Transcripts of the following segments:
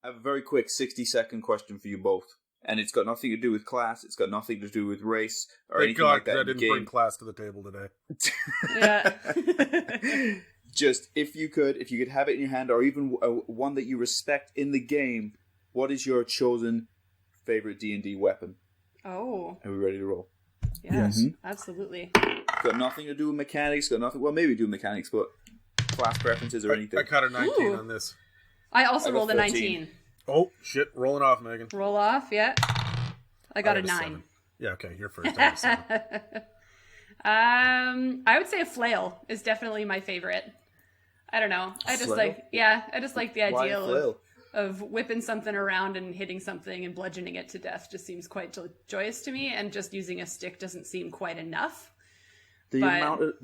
I have a very quick 60-second question for you both. And it's got nothing to do with class. It's got nothing to do with race or anything like that. I didn't bring class to the table today. Yeah. Just, if you could have it in your hand, or even one that you respect in the game, what is your chosen favorite D&D weapon? Oh. Are we ready to roll? Yes, absolutely. Got nothing to do with mechanics. Well, maybe do mechanics, but class preferences or anything. I caught a 19 on this. I also rolled a 19. Oh, shit. Rolling off, Megan. Roll off, yeah. I got a 9. 7. Yeah, okay. You're first. I I would say a flail is definitely my favorite. I don't know. I just like the idea of whipping something around and hitting something and bludgeoning it to death just seems quite joyous to me, and just using a stick doesn't seem quite enough. Amount of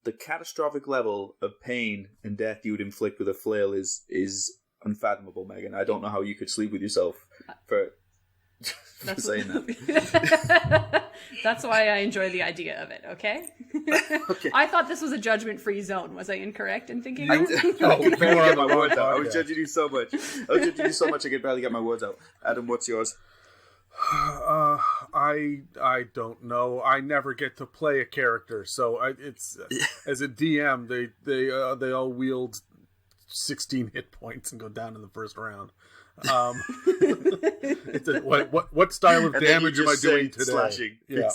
the catastrophic level of pain and death you would inflict with a flail is unfathomable, Megan. I don't know how you could sleep with yourself for saying that. That's why I enjoy the idea of it, okay? Okay. I thought this was a judgment-free zone. Was I incorrect in thinking that? I could barely get my words out. I was judging you so much. I could barely get my words out. Adam, what's yours? I don't know. I never get to play a character, so it's as a DM, they all wield 16 hit points and go down in the first round. What style of damage am I doing today? Slashing. Yeah.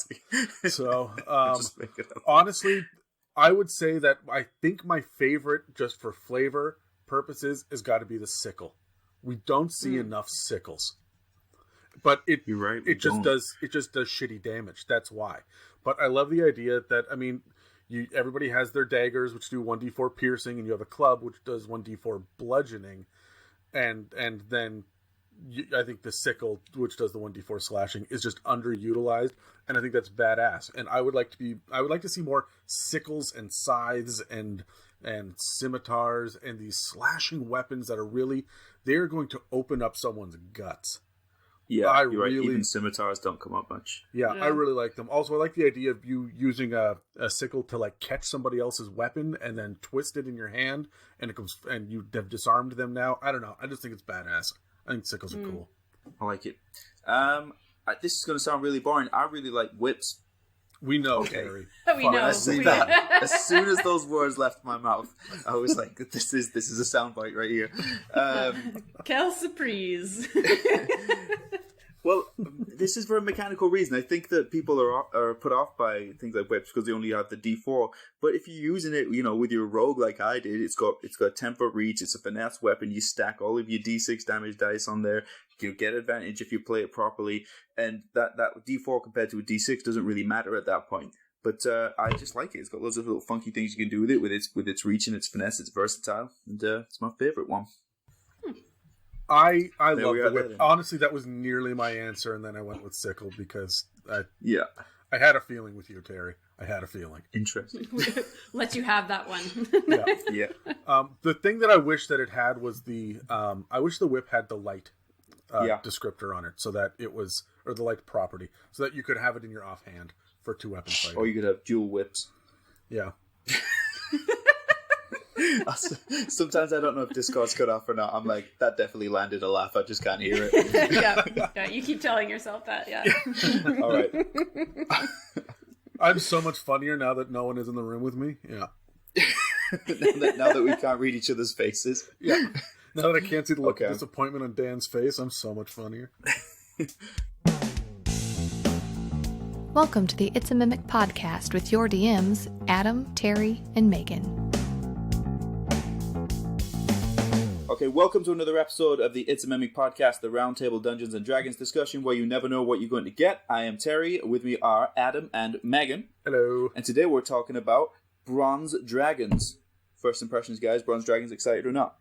So honestly, I would say that I think my favorite, just for flavor purposes, has got to be the sickle. We don't see enough sickles. But You're right, it just does shitty damage. That's why. But I love the idea that, I mean, everybody has their daggers, which do 1d4 piercing, and you have a club, which does 1d4 bludgeoning, and then I think the sickle, which does the 1d4 slashing, is just underutilized, and I think that's badass. And I would like to see more sickles and scythes and scimitars and these slashing weapons that they're going to open up someone's guts. Yeah, you're right. Even scimitars don't come up much. Yeah, I really like them. Also, I like the idea of you using a sickle to like catch somebody else's weapon and then twist it in your hand, and it comes and you have disarmed them. Now, I don't know. I just think it's badass. I think sickles are cool. I like it. This is going to sound really boring. I really like whips. We know, Terry. We know. I say that. As soon as those words left my mouth, I was like, "This is a soundbite right here." Quelle surprise! Well, this is for a mechanical reason. I think that people are put off by things like whips because they only have the D4. But if you're using it, with your rogue like I did, it's got temper reach. It's a finesse weapon. You stack all of your D6 damage dice on there. You get advantage if you play it properly, and that D4 compared to a D6 doesn't really matter at that point. But I just like it. It's got loads of little funky things you can do with it, with its reach and its finesse. It's versatile, and it's my favorite one. I love the whip. Honestly, that was nearly my answer, and then I went with sickle because I had a feeling with you, Terry. I had a feeling. Interesting. Let you have that one. Yeah. The thing that I wish that it had was I wish the whip had the light descriptor on it, so that it was, or the light property, so that you could have it in your offhand for 2-weapon fighting. Or you could have dual whips. Yeah. Sometimes I don't know if Discord's cut off or not. I'm like, that definitely landed a laugh. I just can't hear it. Yeah, you keep telling yourself that, yeah. All right. I'm so much funnier now that no one is in the room with me. Yeah. now that we can't read each other's faces. Yeah. Now that I can't see the look of disappointment on Dan's face, I'm so much funnier. Welcome to the It's a Mimic podcast with your DMs, Adam, Terry, and Megan. Okay, welcome to another episode of the It's a Mimic podcast, the Roundtable Dungeons and Dragons discussion where you never know what you're going to get. I am Terry. With me are Adam and Megan. Hello. And today we're talking about bronze dragons. First impressions, guys. Bronze dragons, excited or not?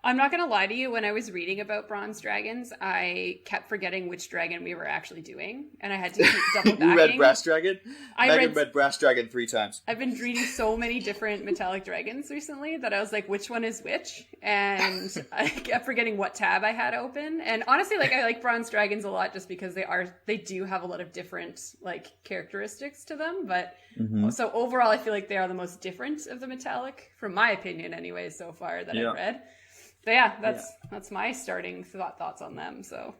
I'm not going to lie to you. When I was reading about bronze dragons, I kept forgetting which dragon we were actually doing, and I had to keep double backing. You read brass dragon? Megan read brass dragon 3 times. I've been reading so many different metallic dragons recently that I was like, which one is which? And I kept forgetting what tab I had open. And honestly, I like bronze dragons a lot just because they do have a lot of different characteristics to them. But so overall, I feel like they are the most different of the metallic, from my opinion, anyway, so far that I've read. But yeah, that's my starting thoughts on them. So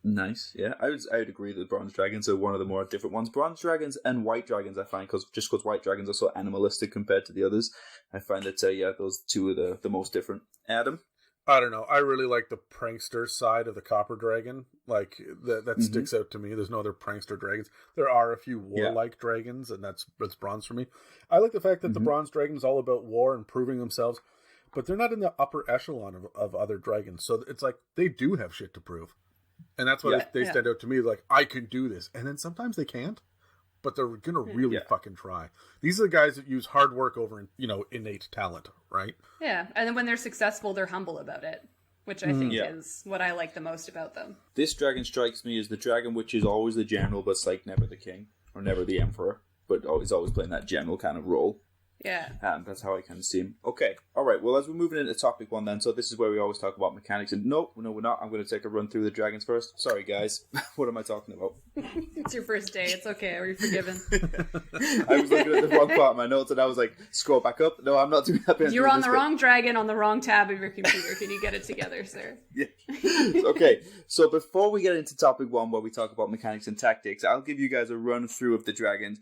nice. Yeah, I would agree that bronze dragons are one of the more different ones. Bronze dragons and white dragons, I find, because white dragons are so animalistic compared to the others, I find that those two are the most different. Adam? I don't know. I really like the prankster side of the copper dragon. Like that sticks out to me. There's no other prankster dragons. There are a few warlike dragons, and that's bronze for me. I like the fact that the bronze dragon is all about war and proving themselves, but they're not in the upper echelon of other dragons. So it's like they do have shit to prove, and that's why they stand out to me. Like, I can do this, and then sometimes they can't, but they're gonna really fucking try. These are the guys that use hard work over, innate talent, right? Yeah, and then when they're successful, they're humble about it, which I think is what I like the most about them. This dragon strikes me as the dragon which is always the general, but it's like never the king or never the emperor, but always playing that general kind of role. Yeah. That's how I kind of see him. Okay. All right. Well, as we're moving into topic 1 then, so this is where we always talk about mechanics. And no, we're not. I'm going to take a run through the dragons first. Sorry, guys. What am I talking about? It's your first day. It's okay. Are you forgiven? I was looking at the wrong part of my notes and I was like, scroll back up. No, I'm not doing that. You're on the wrong dragon on the wrong tab of your computer. Can you get it together, sir? Yeah. Okay. So before we get into topic 1, where we talk about mechanics and tactics, I'll give you guys a run through of the dragons.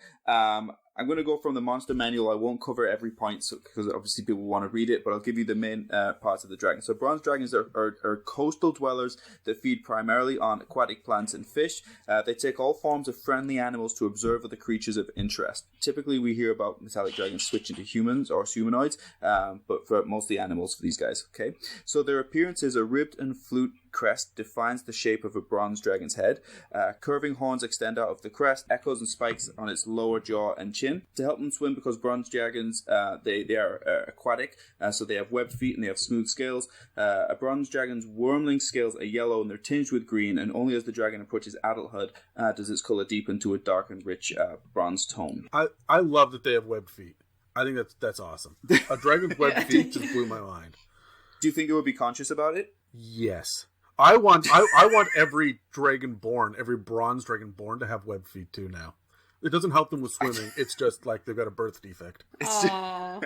I'm going to go from the monster manual. I won't cover every point because obviously people want to read it, but I'll give you the main parts of the dragon. So bronze dragons are coastal dwellers that feed primarily on aquatic plants and fish. They take all forms of friendly animals to observe other creatures of interest. Typically, we hear about metallic dragons switching to humans or humanoids, but for mostly animals for these guys. Okay, so their appearance is a ribbed and flute crest defines the shape of a bronze dragon's head. Curving horns extend out of the crest, echoes and spikes on its lower jaw and chin. To help them swim, because bronze dragons, they are aquatic, so they have webbed feet and they have smooth scales. A bronze dragon's wormling scales are yellow and they're tinged with green, and only as the dragon approaches adulthood does its color deepen to a dark and rich bronze tone. I love that they have webbed feet. I think that's awesome. A dragon's webbed feet just blew my mind. Do you think it would be conscious about it? Yes. I want every bronze dragon born to have webbed feet too now. It doesn't help them with swimming. It's just like they've got a birth defect. I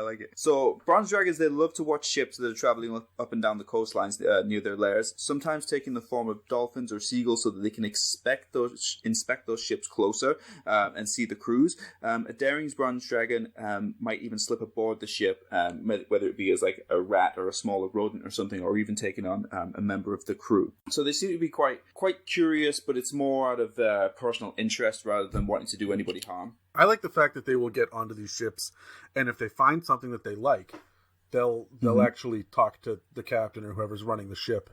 like it. So, bronze dragons, they love to watch ships that are traveling up and down the coastlines near their lairs, sometimes taking the form of dolphins or seagulls so that they can inspect those ships closer and see the crews. A daring bronze dragon might even slip aboard the ship, whether it be as like a rat or a smaller rodent or something, or even taking on a member of the crew. So they seem to be quite curious, but it's more out of personal interest rather than wanting to do anybody harm. I like the fact that they will get onto these ships, and if they find something that they like, they'll actually talk to the captain or whoever's running the ship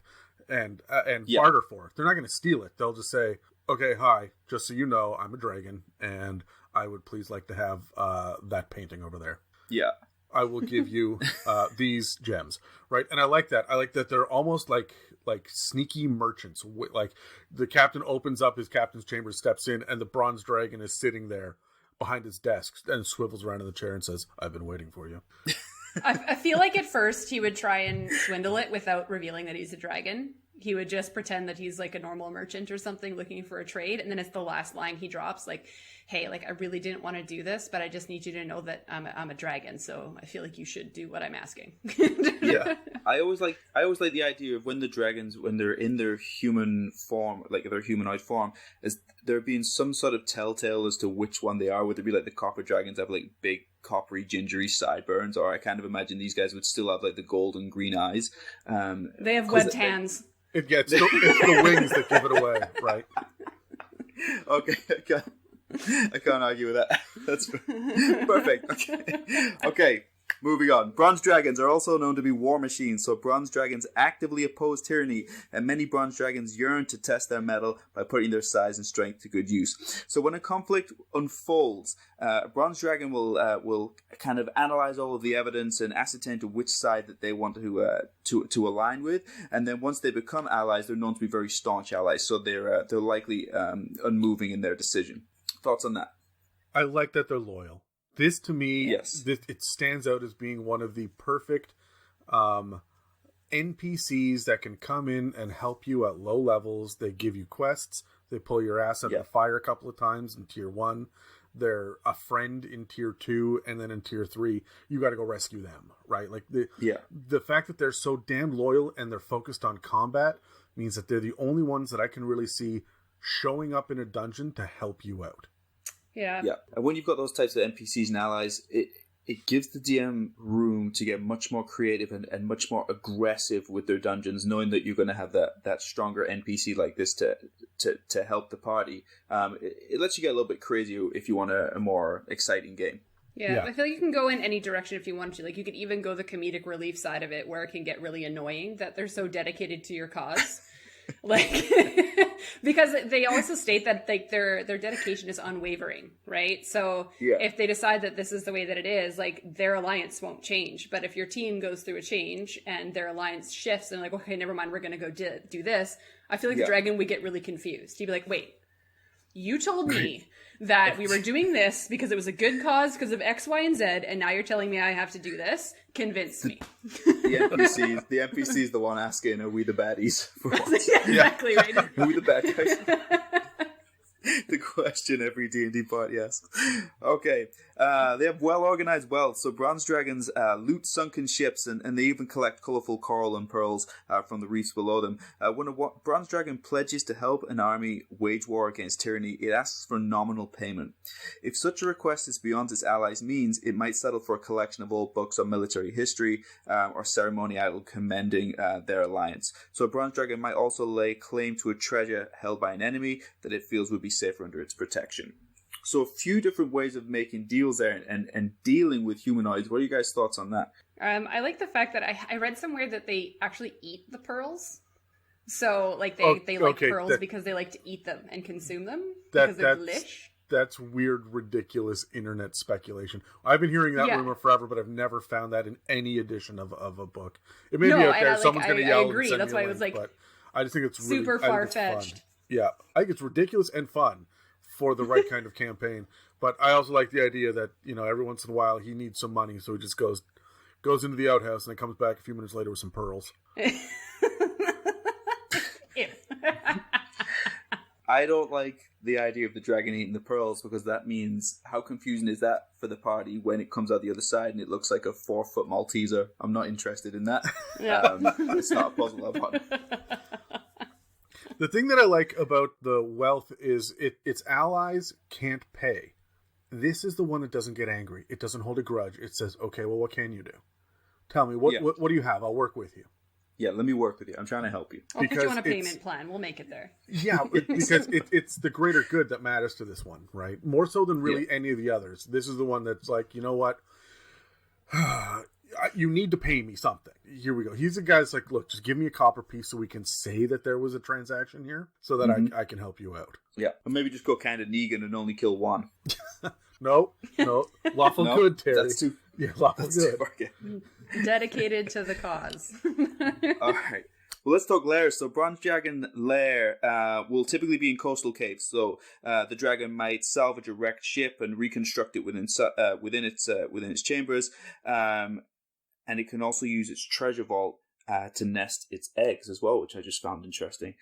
and barter for it. They're not going to steal it. They'll just say, "Okay, hi, just so you know, I'm a dragon, and I would please like to have that painting over there. Yeah, I will give you these gems." Right, and I like that. I like that they're almost like sneaky merchants. Like the captain opens up his captain's chamber, steps in, and the bronze dragon is sitting there behind his desk and swivels around in the chair and says, "I've been waiting for you." I feel like at first he would try and swindle it without revealing that he's a dragon. He would just pretend that he's like a normal merchant or something looking for a trade. And then it's the last line he drops, like, "Hey, like I really didn't want to do this, but I just need you to know that I'm a dragon. So I feel like you should do what I'm asking." Yeah. I always like the idea of when the dragons, when they're in their human form, like their humanoid form, is there being some sort of telltale as to which one they are. Would it be like the copper dragons have like big coppery gingery sideburns, or I kind of imagine these guys would still have like the golden green eyes. They have webbed hands. It's the wings that give it away, right? Okay, I can't argue with that. That's perfect. Okay. Moving on. Bronze dragons are also known to be war machines, so bronze dragons actively oppose tyranny, and many bronze dragons yearn to test their mettle by putting their size and strength to good use. So when a conflict unfolds, a bronze dragon will kind of analyze all of the evidence and ascertain to which side that they want to align with, and then once they become allies, they're known to be very staunch allies, so they're likely unmoving in their decision. Thoughts on that? I like that they're loyal. This, to me, yes, it stands out as being one of the perfect NPCs that can come in and help you at low levels. They give you quests. They pull your ass out of the fire a couple of times in tier 1. they're a friend in tier 2, and then in tier 3, you got to go rescue them, right? Like the fact that they're so damn loyal and they're focused on combat means that they're the only ones that I can really see showing up in a dungeon to help you out. Yeah. And when you've got those types of NPCs and allies, it gives the DM room to get much more creative and much more aggressive with their dungeons, knowing that you're going to have that stronger NPC like this to help the party. It lets you get a little bit crazy if you want a more exciting game. Yeah, I feel like you can go in any direction if you want to. Like, you could even go the comedic relief side of it, where it can get really annoying that they're so dedicated to your cause. Like, because they also state that like their dedication is unwavering, right? So if they decide that this is the way that it is, like, their alliance won't change. But if your team goes through a change and their alliance shifts and like, okay, never mind, we're going to go do this, I feel like the dragon would get really confused. He'd be like, wait, you told me that we were doing this because it was a good cause because of X, Y, and Z, and now you're telling me I have to do this? Convince me. The NPC is the one asking, are we the baddies? Exactly, right? Are we the bad guys? The question every D&D party asks. Okay, they have well-organized wealth, so bronze dragons loot sunken ships, and they even collect colorful coral and pearls from the reefs below them. When a bronze dragon pledges to help an army wage war against tyranny, it asks for nominal payment. If such a request is beyond its allies' means, it might settle for a collection of old books on military history or ceremony idol commending their alliance. So a bronze dragon might also lay claim to a treasure held by an enemy that it feels would be safer under its protection. So a few different ways of making deals there and dealing with humanoids. What are you guys' thoughts on that? I like the fact that I read somewhere that they actually eat the pearls. So like they like pearls because they like to eat them and consume them because they're delish. That's weird, ridiculous internet speculation. I've been hearing that rumor forever, but I've never found that in any edition of a book. It may be out there. Someone's going to yell. I agree. That's why I was like, I just think it's super really, far-fetched. Yeah, I think it's ridiculous and fun for the right kind of campaign. But I also like the idea that, every once in a while he needs some money, so he just goes into the outhouse and then comes back a few minutes later with some pearls. I don't like the idea of the dragon eating the pearls because that means how confusing is that for the party when it comes out the other side and it looks like a 4-foot Malteser. I'm not interested in that. Yeah. It's not a puzzle I want. The thing that I like about the wealth is its allies can't pay. This is the one that doesn't get angry. It doesn't hold a grudge. It says, okay, well, what can you do? Tell me, what do you have? I'll work with you. Yeah, let me work with you. I'm trying to help you. I'll put you on a payment plan. We'll make it there. Yeah, because it's the greater good that matters to this one, right? More so than really any of the others. This is the one that's like, you know what? You need to pay me something. Here we go. He's the guy that's like, look, just give me a copper piece so we can say that there was a transaction here so that I can help you out. Yeah, or maybe just go kind of Negan and only kill one. No. Lawful good, Terry. That's too... Yeah, lawful good. Dedicated to the cause. All right. Well, let's talk Lairs. So Bronze Dragon Lair will typically be in coastal caves. So the dragon might salvage a wrecked ship and reconstruct it within its chambers. And it can also use its treasure vault to nest its eggs as well, which I just found interesting.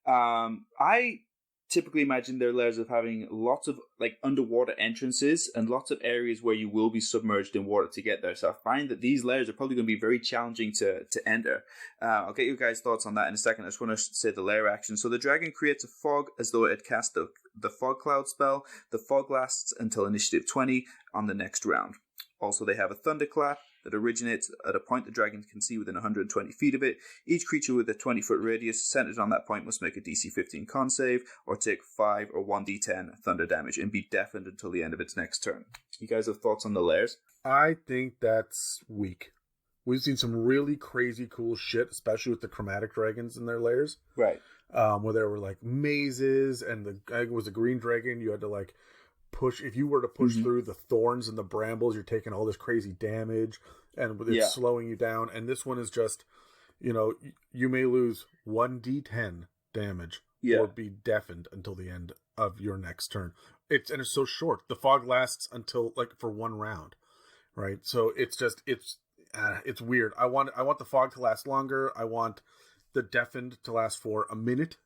I typically imagine their lairs of having lots of like underwater entrances and lots of areas where you will be submerged in water to get there. So I find that these lairs are probably going to be very challenging to enter. I'll get you guys' thoughts on that in a second. I just want to say the lair action. So the dragon creates a fog as though it had cast the fog cloud spell. The fog lasts until initiative 20 on the next round. Also, they have a thunderclap that originates at a point the dragon can see within 120 feet of it. Each creature with a 20-foot radius centered on that point must make a DC 15 con save or take 5 or 1d10 thunder damage and be deafened until the end of its next turn. You guys have thoughts on the lairs? I think that's weak. We've seen some really crazy cool shit, especially with the chromatic dragons in their lairs. Right. Where there were like mazes and it was a green dragon. You had to like push, if you were to push through the thorns and the brambles, you're taking all this crazy damage and it's slowing you down. And this one is just, you may lose 1d10 damage or be deafened until the end of your next turn. It's so short. The fog lasts until like for one round, right? So it's weird. I want the fog to last longer. I want the deafened to last for a minute,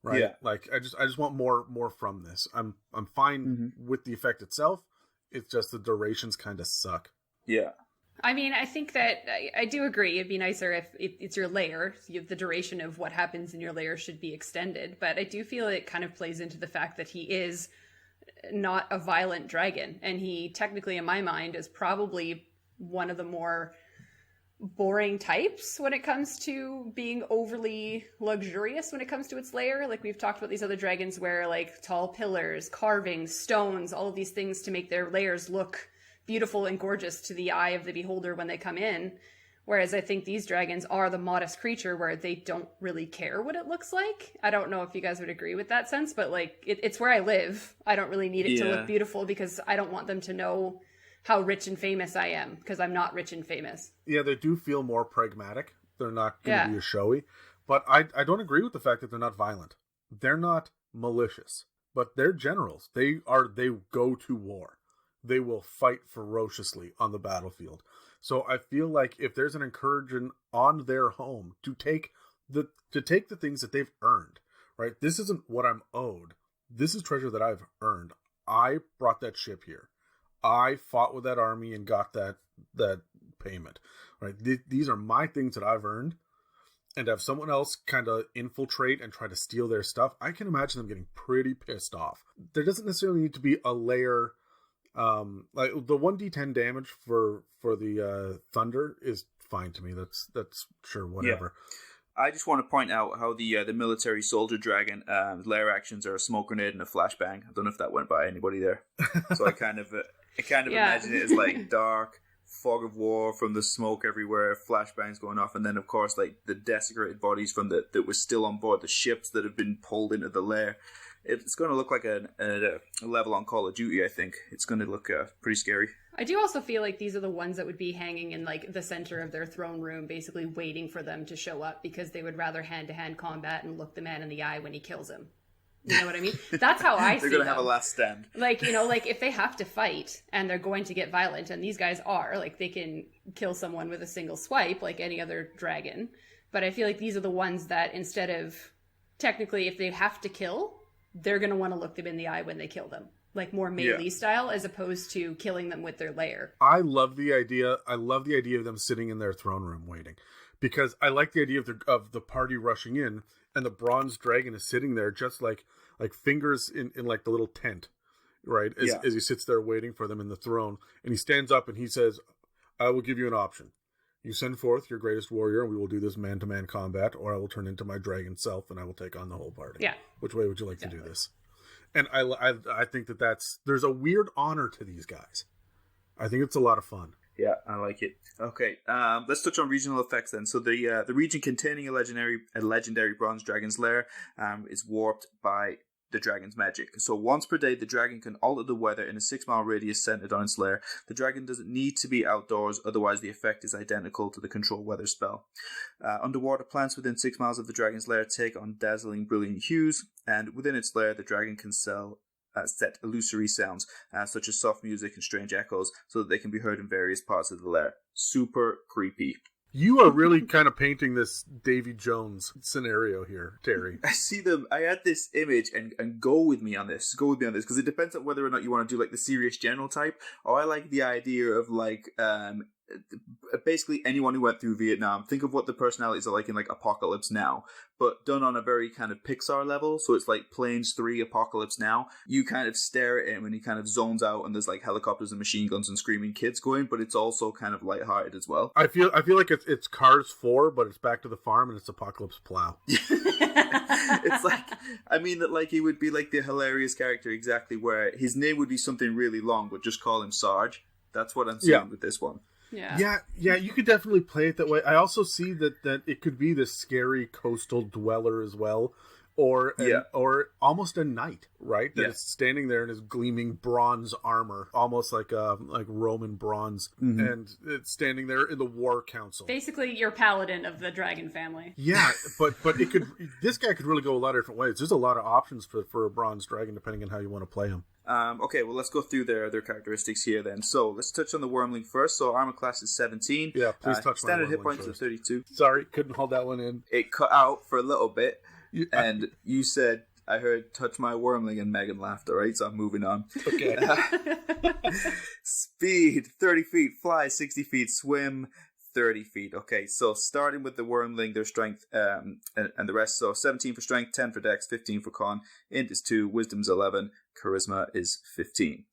right? Yeah. Like I just want more from this. I'm fine with the effect itself. It's just the durations kind of suck. Yeah. I mean, I think that I do agree. It'd be nicer if it's your lair. The duration of what happens in your lair should be extended. But I do feel it kind of plays into the fact that he is not a violent dragon. And he technically, in my mind, is probably one of the more boring types when it comes to being overly luxurious when it comes to its lair. Like we've talked about these other dragons where like tall pillars, carvings, stones, all of these things to make their lairs look beautiful and gorgeous to the eye of the beholder when they come in. Whereas I think these dragons are the modest creature where they don't really care what it looks like. I don't know if you guys would agree with that sense, but like it's where I live. I don't really need it to look beautiful because I don't want them to know how rich and famous I am, because I'm not rich and famous. Yeah, they do feel more pragmatic. They're not going to be as showy. But I don't agree with the fact that they're not violent. They're not malicious. But they're generals. They go to war. They will fight ferociously on the battlefield. So I feel like if there's an incursion on their home to take the things that they've earned, right? This isn't what I'm owed. This is treasure that I've earned. I brought that ship here. I fought with that army and got that payment, right? These are my things that I've earned, and have someone else kind of infiltrate and try to steal their stuff. I can imagine them getting pretty pissed off. There doesn't necessarily need to be a layer, like the 1d10 damage for the thunder is fine to me. That's sure whatever. Yeah. I just want to point out how the military soldier dragon lair actions are a smoke grenade and a flashbang. I don't know if that went by anybody there. So I kind of imagine it as like dark fog of war from the smoke everywhere, flashbangs going off, and then of course like the desecrated bodies from that were still on board the ships that have been pulled into the lair. It's going to look like a level on Call of Duty. I think it's going to look pretty scary. I do also feel like these are the ones that would be hanging in like the center of their throne room, basically waiting for them to show up because they would rather hand-to-hand combat and look the man in the eye when he kills him. You know what I mean? That's how I see They're going to have a last stand. Like, you know, like if they have to fight and they're going to get violent, and these guys are, like they can kill someone with a single swipe like any other dragon. But I feel like these are the ones that instead of, technically, if they have to kill, they're going to want to look them in the eye when they kill them. Like more melee style as opposed to killing them with their lair. I love the idea of them sitting in their throne room waiting, because I like the idea of the party rushing in and the bronze dragon is sitting there just like fingers in like the little tent, right? As he sits there waiting for them in the throne, and he stands up and he says, "I will give you an option. You send forth your greatest warrior, and we will do this man-to-man combat, or I will turn into my dragon self, and I will take on the whole party. Yeah. Which way would you like to do this?" And I think there's a weird honor to these guys. I think it's a lot of fun. Yeah, I like it. Okay, let's touch on regional effects then. So the region containing a legendary bronze dragon's lair is warped by the dragon's magic. So once per day, the dragon can alter the weather in a 6-mile radius centered on its lair. The dragon doesn't need to be outdoors, otherwise the effect is identical to the control weather spell. Underwater plants within 6 miles of the dragon's lair take on dazzling, brilliant hues, and within its lair, the dragon can set illusory sounds, such as soft music and strange echoes, so that they can be heard in various parts of the lair. Super creepy. You are really kind of painting this Davy Jones scenario here, Terry. I see them. I had this image, and go with me on this. Go with me on this, because it depends on whether or not you want to do like the serious general type, or I like the idea of like basically anyone who went through Vietnam. Think of what the personalities are like in like Apocalypse Now, but done on a very kind of Pixar level. So it's like Planes 3 Apocalypse Now. You kind of stare at him and he kind of zones out, and there's like helicopters and machine guns and screaming kids going, but it's also kind of lighthearted as well. I feel like it's Cars 4, but it's Back to the Farm and it's Apocalypse Plow. It's like, I mean that like he would be like the hilarious character exactly where his name would be something really long, but just call him Sarge. That's what I'm seeing with this one. Yeah, you could definitely play it that way. I also see that it could be this scary coastal dweller as well, or almost a knight, right? That is standing there in his gleaming bronze armor, almost like Roman bronze, and it's standing there in the war council. Basically, you're paladin of the dragon family. Yeah, but it could. This guy could really go a lot of different ways. There's a lot of options for a bronze dragon depending on how you want to play him. Okay, well, let's go through their characteristics here then. So let's touch on the Wormling first. So armor class is 17. Yeah, please touch standard my hit points first. of 32. Sorry, couldn't hold that one in. It cut out for a little bit. And you said, I heard touch my wormling, and Megan laughed, alright? So I'm moving on. Okay. Speed, 30 feet, fly, 60 feet, swim, 30 feet. Okay, so starting with the wormling, their strength and the rest. So 17 for strength, 10 for dex, 15 for con, int is 2, wisdom's 11, charisma is 15.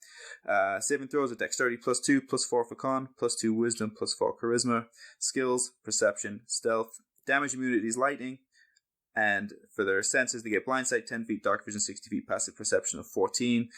Saving throws are dexterity +2, +4 for con, +2 wisdom, +4 charisma. Skills, perception, stealth. Damage immunity is lightning. And for their senses, they get blind sight 10 feet, dark vision 60 feet, passive perception of 14,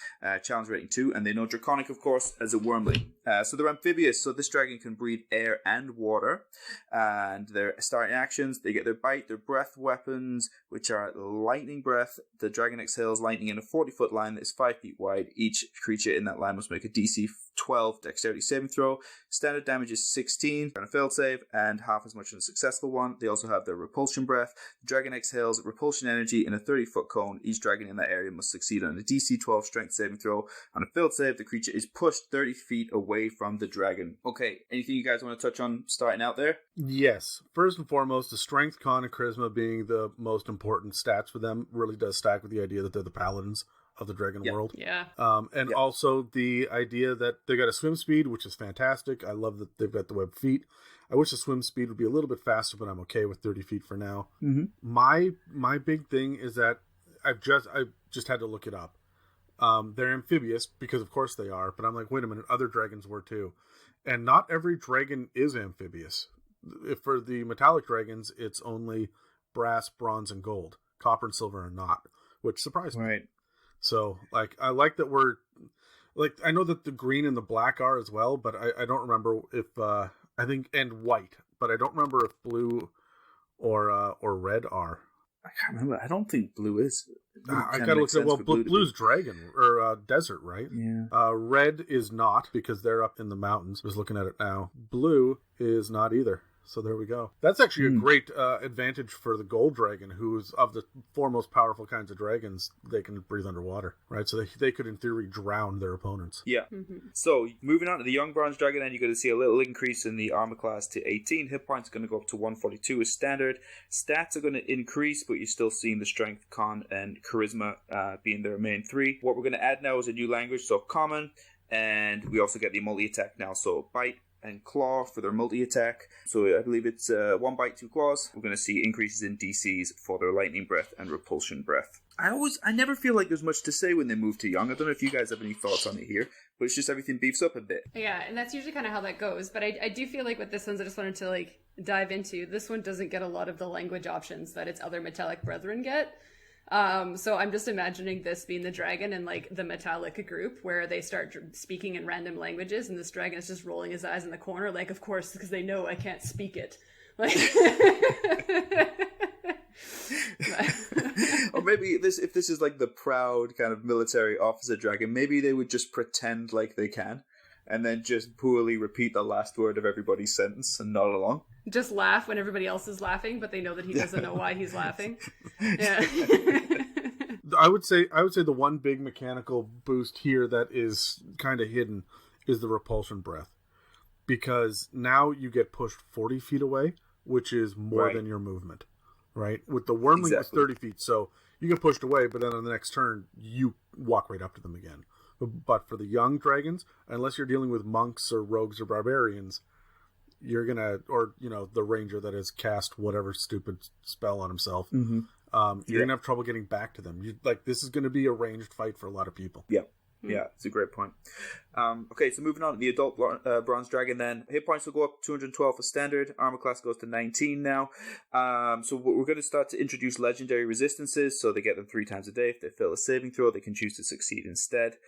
challenge rating 2, and they know draconic, of course, as a wormling. So they're amphibious, so this dragon can breathe air and water. And their starting actions, they get their bite, their breath weapons, which are lightning breath. The dragon exhales lightning in a 40-foot line that is 5 feet wide. Each creature in that line must make a DC 12 dexterity saving throw. Standard damage is 16 on a failed save and half as much on a successful one. They also have their repulsion breath. The dragon exhales repulsion energy in a 30-foot cone. Each dragon in that area must succeed on a DC 12 strength saving throw. On a failed save, the creature is pushed 30 feet away from the dragon. Okay, anything you guys want to touch on starting out there? Yes. First and foremost, the strength, con, and charisma being the most important stats for them really does stack with the idea that they're the paladins of the dragon world. Yeah. Also the idea that they got a swim speed, which is fantastic. I love that they've got the web feet. I wish the swim speed would be a little bit faster, but I'm okay with 30 feet for now. Mm-hmm. My big thing is that I just had to look it up. They're amphibious because of course they are, but I'm like, wait a minute, other dragons were too. And not every dragon is amphibious. If for the metallic dragons, it's only brass, bronze, and gold. Copper and silver are not, which surprised me. Right. So, like, I like that we're, like, I know that the green and the black are as well, but I don't remember if, I think, and white, but I don't remember if blue or red are. I can't remember. I don't think blue is. I gotta look at, well, blue's dragon, or desert, right? Yeah. Red is not, because they're up in the mountains. I was looking at it now. Blue is not either. So there we go. That's actually a great advantage for the gold dragon, who's of the four most powerful kinds of dragons. They can breathe underwater, right? So they could, in theory, drown their opponents. Yeah. Mm-hmm. So moving on to the young bronze dragon, then you're going to see a little increase in the armor class to 18. Hit points are going to go up to 142 as standard. Stats are going to increase, but you're still seeing the strength, con, and charisma being their main three. What we're going to add now is a new language, so common, and we also get the multi-attack now, so bite and claw for their multi-attack. So I believe it's 1 bite, 2 claws. We're going to see increases in DCs for their lightning breath and repulsion breath. I never feel like there's much to say when they move to young. I don't know if you guys have any thoughts on it here, but it's just everything beefs up a bit. Yeah, and that's usually kind of how that goes. But I do feel like with this one, I just wanted to like dive into. This one doesn't get a lot of the language options that its other metallic brethren get. So I'm just imagining this being the dragon and like the metallic group where they start speaking in random languages, and this dragon is just rolling his eyes in the corner, like, of course, because they know I can't speak it. Like, or maybe if this is like the proud kind of military officer dragon, maybe they would just pretend like they can, and then just poorly repeat the last word of everybody's sentence and nod along. Just laugh when everybody else is laughing, but they know that he doesn't know why he's laughing. Yeah. I would say the one big mechanical boost here that is kind of hidden is the repulsion breath, because now you get pushed 40 feet away, which is more than your movement, right? With the wormling, it's 30 feet, so you get pushed away, but then on the next turn, you walk right up to them again. But for the young dragons, unless you're dealing with monks or rogues or barbarians, you're gonna, or the ranger that has cast whatever stupid spell on himself, you're gonna have trouble getting back to them. This is gonna be a ranged fight for a lot of people. Yeah. Yeah, it's a great point. Okay, so moving on to the adult bronze dragon then. Hit points will go up 212 for standard. Armor class goes to 19 now. So we're going to start to introduce legendary resistances, so they get them 3 times a day. If they fail a saving throw, they can choose to succeed instead.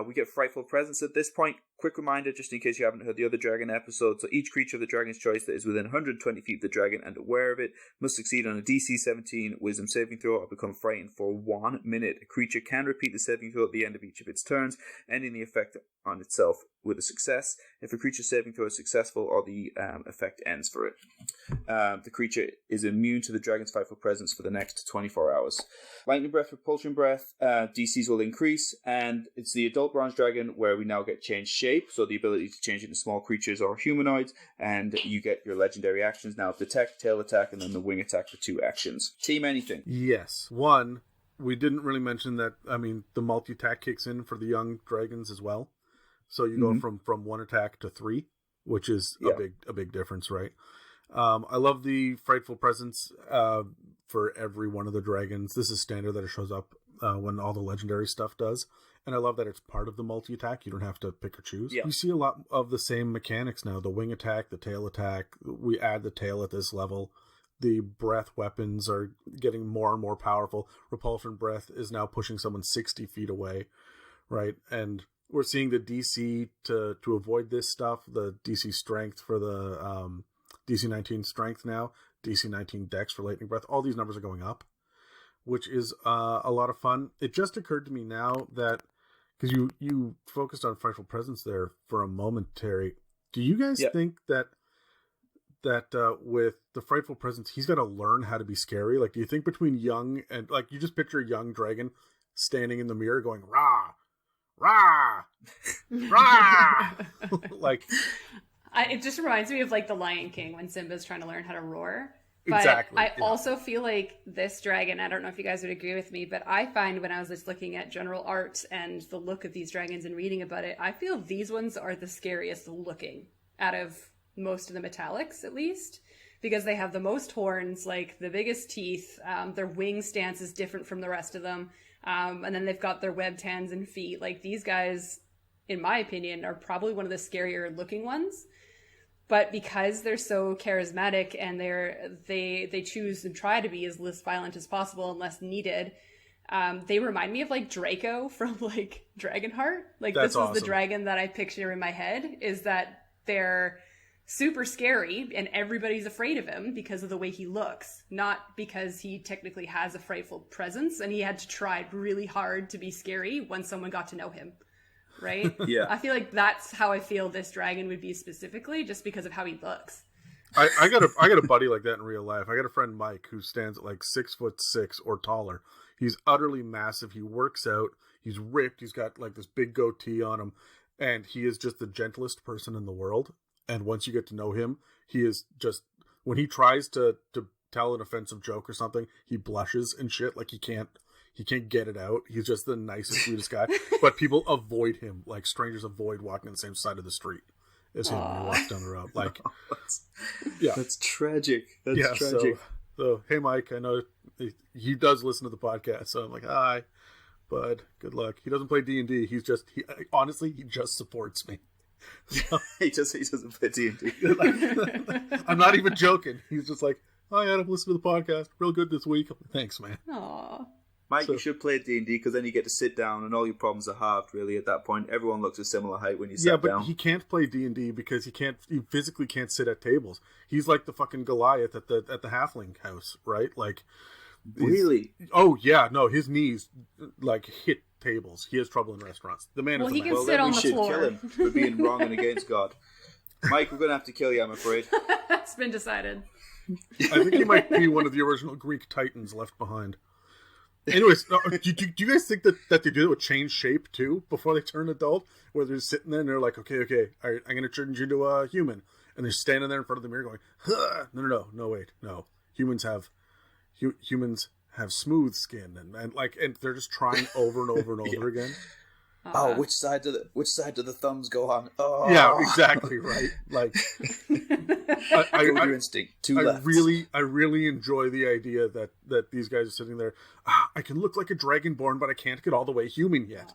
We get frightful presence at this point. Quick reminder, just in case you haven't heard the other dragon episode, so each creature of the dragon's choice that is within 120 feet of the dragon and aware of it must succeed on a DC 17 wisdom saving throw or become frightened for 1 minute. A creature can repeat the saving throw at the end of each of its turns, ending the effect on itself with a success. If a creature saving throw is successful, or the effect ends for it. The creature is immune to the dragon's frightful presence for the next 24 hours. Lightning Breath, Repulsion Breath, DCs will increase, and it's the adult bronze dragon where we now get changed shape, so the ability to change into small creatures or humanoids, and you get your legendary actions now of the attack, tail attack, and then the wing attack for 2 actions. Team anything? Yes. One, we didn't really mention that, the multi-attack kicks in for the young dragons as well. So you go from 1 attack to 3, which is a big difference, right? I love the Frightful Presence for every one of the dragons. This is standard that it shows up when all the legendary stuff does. And I love that it's part of the multi-attack. You don't have to pick or choose. Yeah. You see a lot of the same mechanics now. The wing attack, the tail attack. We add the tail at this level. The breath weapons are getting more and more powerful. Repulsion Breath is now pushing someone 60 feet away, right? And we're seeing the DC to avoid this stuff, the DC strength for the DC 19 strength now, DC 19 dex for Lightning Breath. All these numbers are going up, which is a lot of fun. It just occurred to me now that, because you focused on Frightful Presence there for a moment, Terry, do you guys think that with the Frightful Presence, he's got to learn how to be scary? Like, do you think between young and, like, you just picture a young dragon standing in the mirror going, rah, rah, rah, like... it just reminds me of, like, The Lion King when Simba's trying to learn how to roar. But exactly. I also feel like this dragon, I don't know if you guys would agree with me, but I find when I was just looking at general art and the look of these dragons and reading about it, I feel these ones are the scariest looking out of most of the metallics, at least, because they have the most horns, like the biggest teeth. Their wing stance is different from the rest of them. And then they've got their webbed hands and feet. Like, these guys, in my opinion, are probably one of the scarier looking ones. But because they're so charismatic and they choose and try to be as less violent as possible and less needed, they remind me of, like, Draco from, like, Dragonheart. Like, That's this was awesome. the dragon that I picture in my head, is that they're super scary and everybody's afraid of him because of the way he looks, not because he technically has a frightful presence, and he had to try really hard to be scary when someone got to know him. Right? Yeah. I feel like that's how I feel this dragon would be specifically, just because of how he looks. I got a buddy like that in real life. I got a friend, Mike, who stands at like 6'6" or taller. He's utterly massive. He works out. He's ripped. He's got like this big goatee on him, and he is just the gentlest person in the world. And once you get to know him, he is just, when he tries to tell an offensive joke or something, he blushes and shit. Like, he can't get it out. He's just the nicest, sweetest guy. But people avoid him. Like, strangers avoid walking on the same side of the street as him when he walks down the road. Like, that's tragic. That's tragic. So, hey, Mike, I know he does listen to the podcast. So I'm like, hi, bud, good luck. He doesn't play D&D. Honestly, he just supports me. So, he doesn't play D&D. I'm not even joking. He's just like, hi, Adam, listen to the podcast. Real good this week. Thanks, man. Aww. Mike, you should play D&D, because then you get to sit down and all your problems are halved, really, at that point. Everyone looks a similar height when you sit down. Yeah, but he can't play D&D because he physically can't sit at tables. He's like the fucking Goliath at the halfling house, right? Like, really? Oh, yeah, no, his knees, like, hit tables. He has trouble in restaurants. The man is a man. He can sit on the floor. We should kill him for being wrong and against God. Mike, we're going to have to kill you, I'm afraid. It's been decided. I think he might be one of the original Greek titans left behind. Anyways, do you guys think that they do it with change shape too before they turn adult? Where they're sitting there and they're like, okay, all right, I'm going to turn you into a human. And they're standing there in front of the mirror going, huh. No, wait. Humans have smooth skin and they're just trying over and over and over again. Oh, which side do the thumbs go on? Oh. Yeah, exactly, right. Like, your instinct. I really enjoy the idea that these guys are sitting there. I can look like a dragonborn, but I can't get all the way human yet.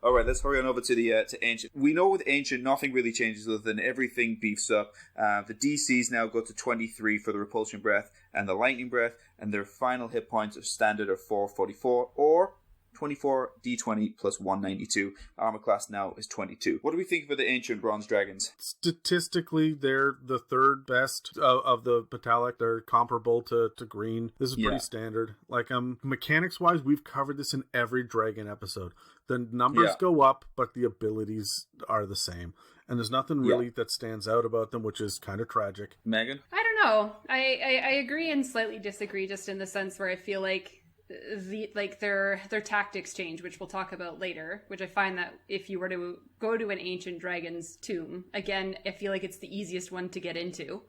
All right, let's hurry on over to to Ancient. We know with Ancient, nothing really changes other than everything beefs up. The DCs now go to 23 for the Repulsion Breath and the Lightning Breath, and their final hit points of standard are 444 or 24 d20 plus 192. Armor class now is 22. What do we think of the ancient bronze dragons? Statistically, they're the third best of the metallic. They're comparable to green. This is pretty standard. Like, mechanics wise, we've covered this in every dragon episode. The numbers go up, but the abilities are the same. And there's nothing really that stands out about them, which is kind of tragic. Megan? I don't know. I agree and slightly disagree, just in the sense where I feel like their tactics change, which we'll talk about later, which I find that if you were to go to an ancient dragon's tomb, again, I feel like it's the easiest one to get into.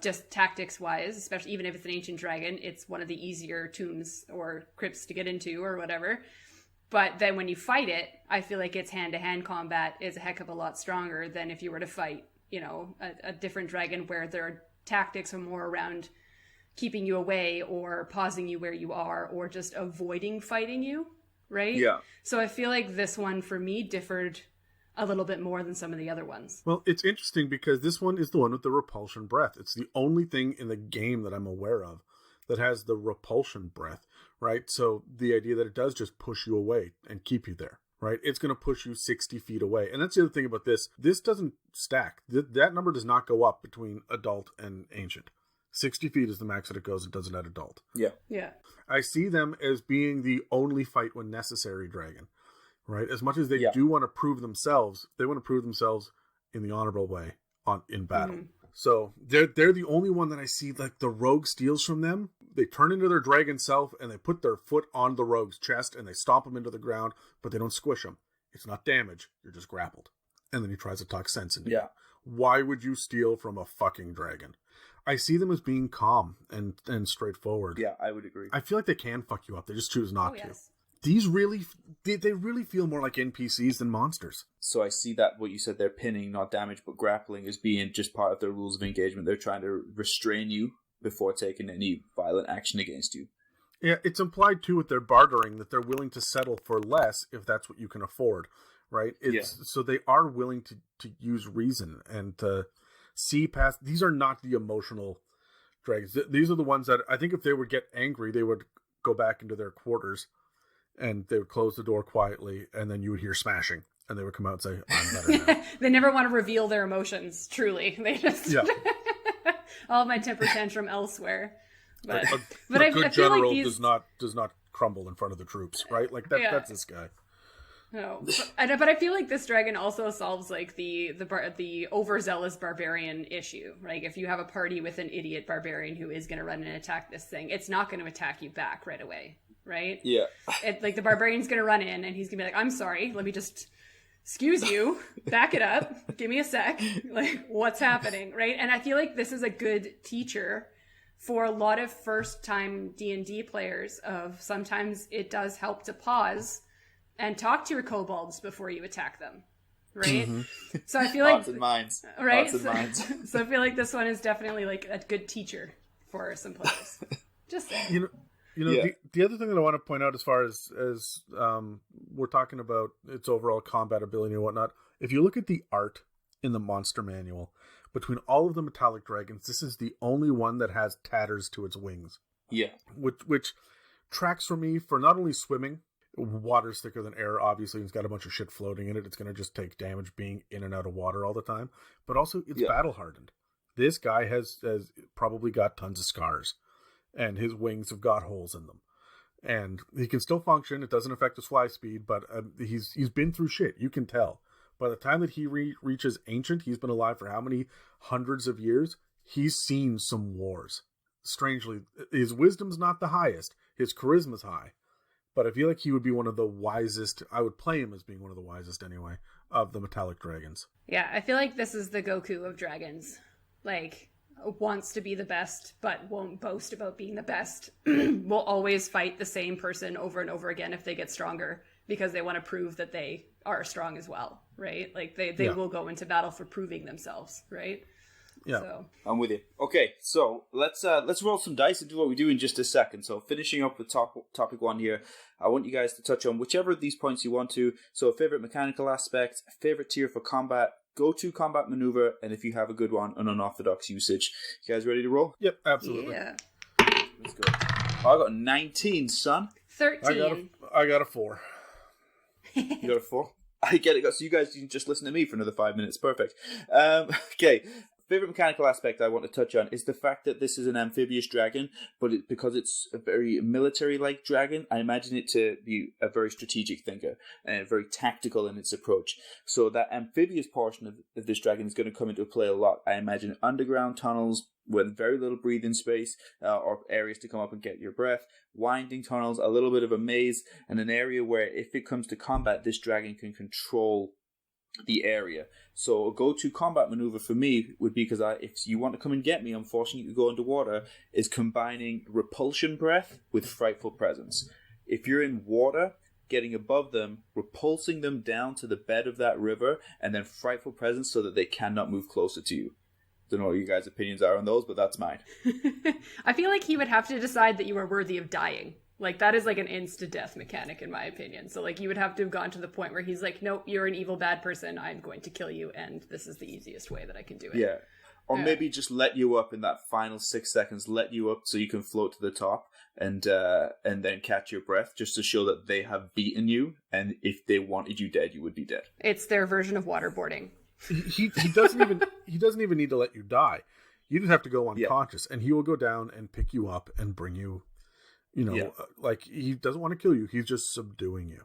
Just tactics wise, especially even if it's an ancient dragon, it's one of the easier tombs or crypts to get into or whatever. But then when you fight it, I feel like its hand-to-hand combat is a heck of a lot stronger than if you were to fight, a different dragon where their tactics are more around keeping you away or pausing you where you are or just avoiding fighting you, right? Yeah. So I feel like this one, for me, differed a little bit more than some of the other ones. Well, it's interesting because this one is the one with the Repulsion Breath. It's the only thing in the game that I'm aware of that has the Repulsion Breath, right? So the idea that it does just push you away and keep you there, right? It's going to push you 60 feet away. And that's the other thing about this. This doesn't stack. That number does not go up between adult and ancient. 60 feet is the max that it goes. It doesn't at adult. Yeah. I see them as being the only fight when necessary dragon, right? As much as they do want to prove themselves, they want to prove themselves in the honourable way in battle. Mm-hmm. So they're the only one that I see, like, the rogue steals from them. They turn into their dragon self and they put their foot on the rogue's chest and they stomp him into the ground, but they don't squish him. It's not damage. You're just grappled. And then he tries to talk sense into you. Why would you steal from a fucking dragon? I see them as being calm and straightforward. Yeah, I would agree. I feel like they can fuck you up. They just choose not to. Yes. These really, they really feel more like NPCs than monsters. So I see that what you said, they're pinning, not damage, but grappling as being just part of their rules of engagement. They're trying to restrain you before taking any violent action against you. Yeah, it's implied too with their bartering that they're willing to settle for less if that's what you can afford, right? So they are willing to use reason and to see past. These are not the emotional dragons. These are the ones that I think if they would get angry, they would go back into their quarters and they would close the door quietly, and then you would hear smashing, and they would come out and say, I'm better now. They never want to reveal their emotions, truly. They just... all of my temper tantrum elsewhere. But a good general does not crumble in front of the troops, right? Like that's this guy. No, but I feel like this dragon also solves like the overzealous barbarian issue. Like if you have a party with an idiot barbarian who is going to run and attack this thing, it's not going to attack you back right away, right? Yeah. Like the barbarian's going to run in and he's going to be like, "I'm sorry, let me just excuse you, back it up, give me a sec, like what's happening," right? And I feel like this is a good teacher for a lot of first-time D&D players of sometimes it does help to pause and talk to your kobolds before you attack them, right? Mm-hmm. So I feel like hearts and minds, right? Hearts and minds. So I feel like this one is definitely like a good teacher for some players. Just saying. The other thing that I want to point out as far as we're talking about its overall combat ability and whatnot, if you look at the art in the monster manual, between all of the metallic dragons, this is the only one that has tatters to its wings. Yeah. Which tracks for me for not only swimming, water's thicker than air, obviously, it's got a bunch of shit floating in it. It's going to just take damage being in and out of water all the time. But also, it's battle hardened. This guy has probably got tons of scars. And his wings have got holes in them. And he can still function. It doesn't affect his fly speed, but he's been through shit. You can tell. By the time that he reaches ancient, he's been alive for how many hundreds of years? He's seen some wars. Strangely, his wisdom's not the highest. His charisma's high. But I feel like he would be one of the wisest. I would play him as being one of the wisest anyway, of the metallic dragons. Yeah, I feel like this is the Goku of dragons. Like, wants to be the best, but won't boast about being the best. Will always fight the same person over and over again if they get stronger, because they want to prove that they are strong as well, right? Like they will go into battle for proving themselves, right? Yeah, so. I'm with you. Okay, so let's roll some dice and do what we do in just a second. So finishing up with topic one here, I want you guys to touch on whichever of these points you want to. So a favorite mechanical aspect, a favorite tier for combat, go-to combat maneuver, and if you have a good one, an unorthodox usage. You guys ready to roll? Yep, absolutely. Yeah. Let's go. I got 19, son. 13. I got a 4. You got a 4? I get it. So you guys can just listen to me for another 5 minutes. Perfect. Okay. Favorite mechanical aspect I want to touch on is the fact that this is an amphibious dragon, but because it's a very military-like dragon, I imagine it to be a very strategic thinker and very tactical in its approach. So that amphibious portion of this dragon is going to come into play a lot. I imagine underground tunnels with very little breathing space, or areas to come up and get your breath, winding tunnels, a little bit of a maze, and an area where if it comes to combat, this dragon can control the area. So a go-to combat maneuver for me would be, because if you want to come and get me, I'm forcing you to go underwater, is combining Repulsion Breath with Frightful Presence. If you're in water, getting above them, repulsing them down to the bed of that river, and then Frightful Presence so that they cannot move closer to you. Don't know what you guys' opinions are on those, but that's mine. I feel like he would have to decide that you are worthy of dying. Like, that is like an insta-death mechanic, in my opinion. So, like, you would have to have gone to the point where he's like, nope, you're an evil, bad person. I'm going to kill you, and this is the easiest way that I can do it. Yeah. Or maybe just let you up in that final 6 seconds, let you up so you can float to the top and then catch your breath, just to show that they have beaten you, and if they wanted you dead, you would be dead. It's their version of waterboarding. He doesn't even need to let you die. You just have to go unconscious, and he will go down and pick you up and bring you. Like, he doesn't want to kill you. He's just subduing you,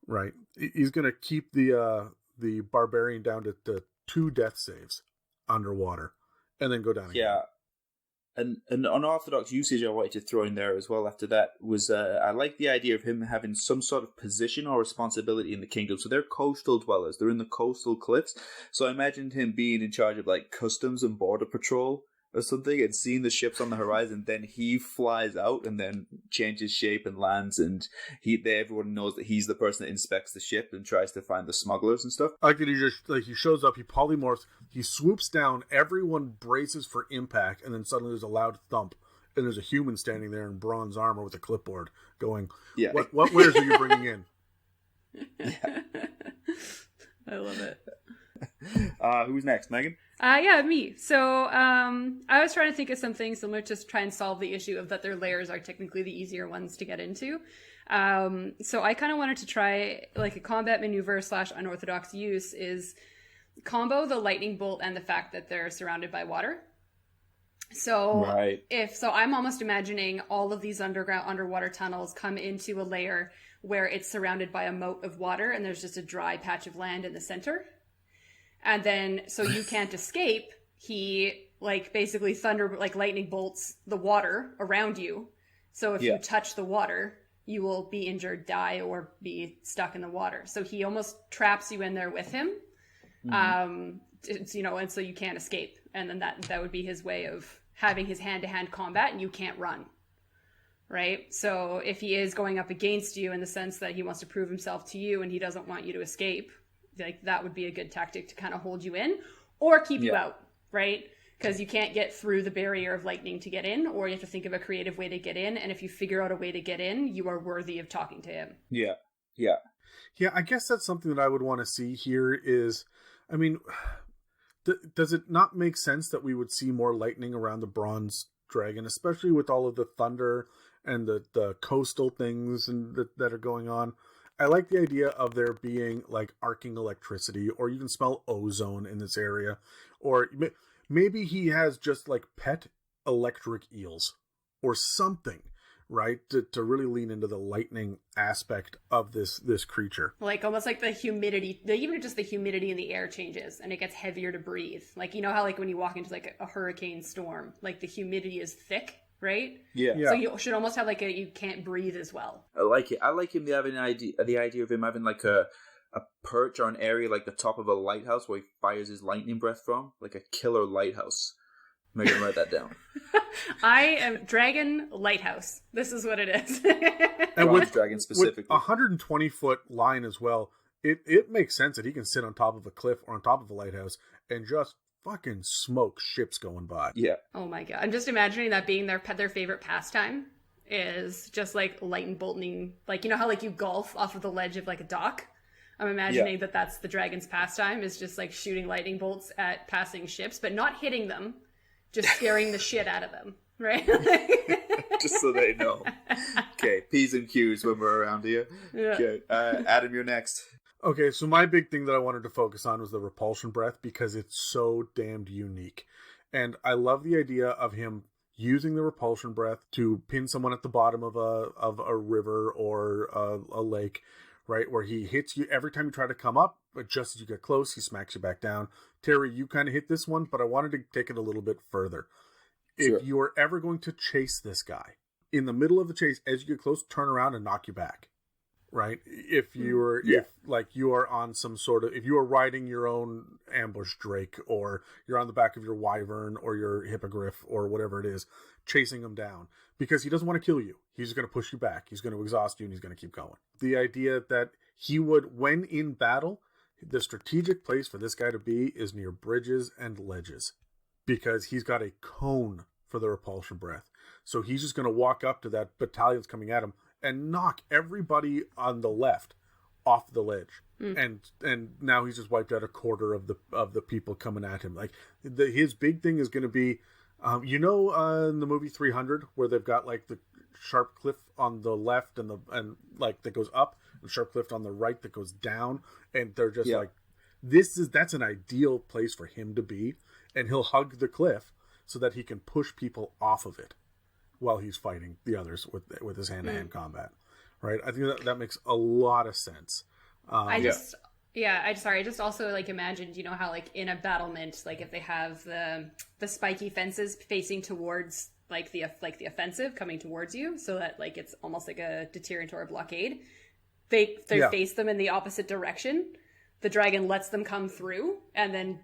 right? He's going to keep the barbarian down to the 2 death saves underwater, and then go down again. Yeah, and an unorthodox usage I wanted to throw in there as well after that was I like the idea of him having some sort of position or responsibility in the kingdom. So they're coastal dwellers. They're in the coastal cliffs. So I imagined him being in charge of, like, customs and border patrol or something, and seeing the ships on the horizon. Then he flies out and then changes shape and lands, and everyone knows that he's the person that inspects the ship and tries to find the smugglers and stuff. I could he shows up, he polymorphs, he swoops down, everyone braces for impact, and then suddenly there's a loud thump, and there's a human standing there in bronze armor with a clipboard going, yeah, what wares are you bringing in? Yeah. I love it. Who's next, Megan? Yeah, me. So I was trying to think of something similar to try and solve the issue of that their lairs are technically the easier ones to get into. So I kind of wanted to try, like, a combat maneuver / unorthodox use is combo the lightning bolt and the fact that they're surrounded by water. So right. I'm almost imagining all of these underwater tunnels come into a layer where it's surrounded by a moat of water and there's just a dry patch of land in the center. And then, so you can't escape, he, like, basically lightning bolts the water around you. So if you touch the water, you will be injured, die, or be stuck in the water. So he almost traps you in there with him. And so you can't escape. And then that would be his way of having his hand-to-hand combat, and you can't run. Right? So if he is going up against you in the sense that he wants to prove himself to you and he doesn't want you to escape, like, that would be a good tactic to kind of hold you in or keep you out, right? Because you can't get through the barrier of lightning to get in, or you have to think of a creative way to get in. And if you figure out a way to get in, you are worthy of talking to him. Yeah. I guess that's something that I would want to see here is, I mean, does it not make sense that we would see more lightning around the bronze dragon, especially with all of the thunder and the coastal things that are going on? I like the idea of there being, like, arcing electricity, or you can smell ozone in this area. Or maybe he has just, like, pet electric eels or something, right? To really lean into the lightning aspect of this creature. Like, almost like the humidity, even just the humidity in the air changes and it gets heavier to breathe. Like, you know how, like, when you walk into, like, a hurricane storm, like, the humidity is thick? Right? Yeah. So you should almost have, like, you can't breathe as well. I like it. I like him having the idea of him having, like, a perch or an area like the top of a lighthouse where he fires his lightning breath from, like a killer lighthouse. I'm going to write that down. I am Dragon Lighthouse. This is what it is. And with Dragon specifically. With 120-foot line as well, it makes sense that he can sit on top of a cliff or on top of a lighthouse and just fucking smoke ships going by. Yeah. Oh my god. I'm just imagining that being their favorite pastime is just, like, lightning bolting. Like, you know how, like, you golf off of the ledge of, like, a dock? I'm imagining that that's the dragon's pastime, is just, like, shooting lightning bolts at passing ships, but not hitting them. just scaring the shit out of them, right? Just so they know. Okay, P's and Q's when we're around here. Yeah. Okay, Adam, you're next. Okay, so my big thing that I wanted to focus on was the Repulsion Breath because it's so damned unique. And I love the idea of him using the Repulsion Breath to pin someone at the bottom of a river or a lake, right? Where he hits you every time you try to come up, but just as you get close, he smacks you back down. Terry, you kind of hit this one, but I wanted to take it a little bit further. Sure. If you are ever going to chase this guy, in the middle of the chase, as you get close, turn around and knock you back. Right? If you are, if you are on some sort of, if you are riding your own ambush drake, or you're on the back of your wyvern or your hippogriff or whatever it is, chasing him down, because he doesn't want to kill you. He's going to push you back. He's going to exhaust you, and he's going to keep going. The idea that he would, when in battle, the strategic place for this guy to be is near bridges and ledges, because he's got a cone for the Repulsion Breath. So he's just going to walk up to that battalion that's coming at him and knock everybody on the left off the ledge. And now he's just wiped out a quarter of the people coming at him. Like his big thing is going to be, in the movie 300 where they've got like the sharp cliff on the left and like that goes up, and sharp cliff on the right that goes down, and they're just like, that's an ideal place for him to be, and he'll hug the cliff so that he can push people off of it while he's fighting the others with his hand-to-hand combat, right? I think that makes a lot of sense. I just also like imagined, how like in a battlement, like if they have the spiky fences facing towards like the offensive coming towards you, so that like it's almost like a deterrent or a blockade. They face them in the opposite direction. The dragon lets them come through and then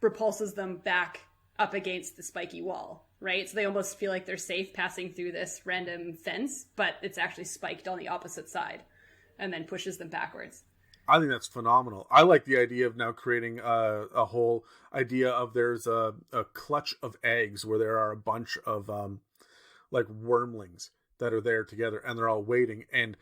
repulses them back up against the spiky wall. Right? So they almost feel like they're safe passing through this random fence, but it's actually spiked on the opposite side and then pushes them backwards. I think that's phenomenal. I like the idea of now creating a whole idea of there's a clutch of eggs where there are a bunch of like wormlings that are there together, and they're all waiting, and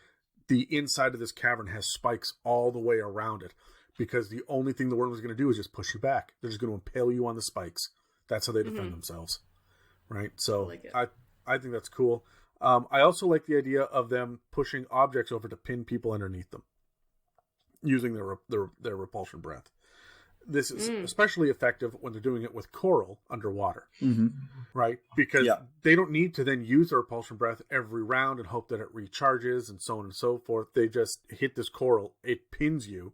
the inside of this cavern has spikes all the way around it, because the only thing the wormlings are going to do is just push you back. They're just going to impale you on the spikes. That's how they defend themselves. Right, so I think that's cool. I also like the idea of them pushing objects over to pin people underneath them, using their Repulsion Breath. This is especially effective when they're doing it with coral underwater, right? Because they don't need to then use their Repulsion Breath every round and hope that it recharges and so on and so forth. They just hit this coral, it pins you.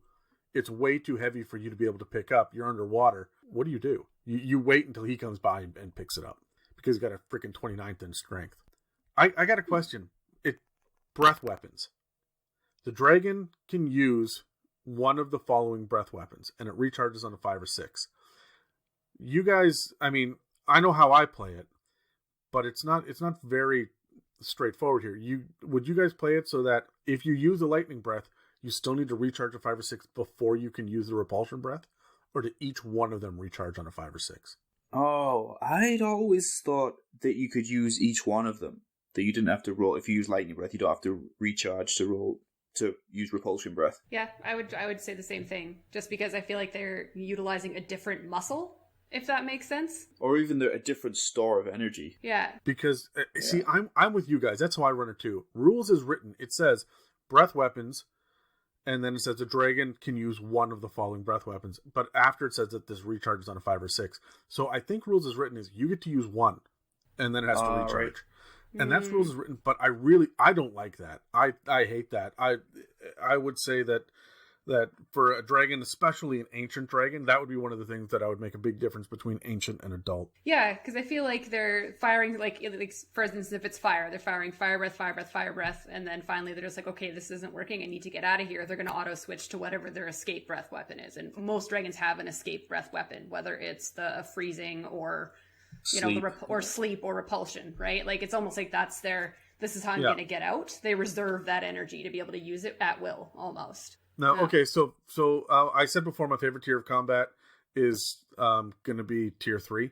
It's way too heavy for you to be able to pick up. You're underwater. What do? You wait until he comes by and picks it up, because he's got a freaking 29th in strength. I got a question. Breath weapons. The dragon can use one of the following breath weapons, and it recharges on a 5 or 6. You guys, I mean, I know how I play it, but it's not very straightforward here. Would you guys play it so that if you use the lightning breath, you still need to recharge a 5 or 6 before you can use the Repulsion Breath? Or did each one of them recharge on a 5 or 6? Oh, I'd always thought that you could use each one of them. That you didn't have to roll. If you use Lightning Breath, you don't have to recharge to use Repulsion Breath. Yeah, I would say the same thing. Just because I feel like they're utilizing a different muscle, if that makes sense. Or even a different store of energy. Yeah. Because, see, I'm with you guys. That's how I run it too. Rules is written. It says breath weapons, and then it says the dragon can use one of the following breath weapons. But after it says that this recharges on a 5 or 6. So I think rules is written is you get to use one, and then it has to recharge. Right. And that's rules is written, but I don't like that. I hate that. I would say that for a dragon, especially an ancient dragon, that would be one of the things that I would make a big difference between ancient and adult. Yeah, because I feel like they're firing, like for instance, if it's fire, they're firing fire breath, fire breath, fire breath, and then finally they're just like, okay, this isn't working, I need to get out of here. They're going to auto switch to whatever their escape breath weapon is, and most dragons have an escape breath weapon, whether it's the freezing or sleep. Or sleep or repulsion, right? Like it's almost like that's this is how I'm going to get out. They reserve that energy to be able to use it at will, almost. No, okay, so I said before my favorite tier of combat is going to be tier 3.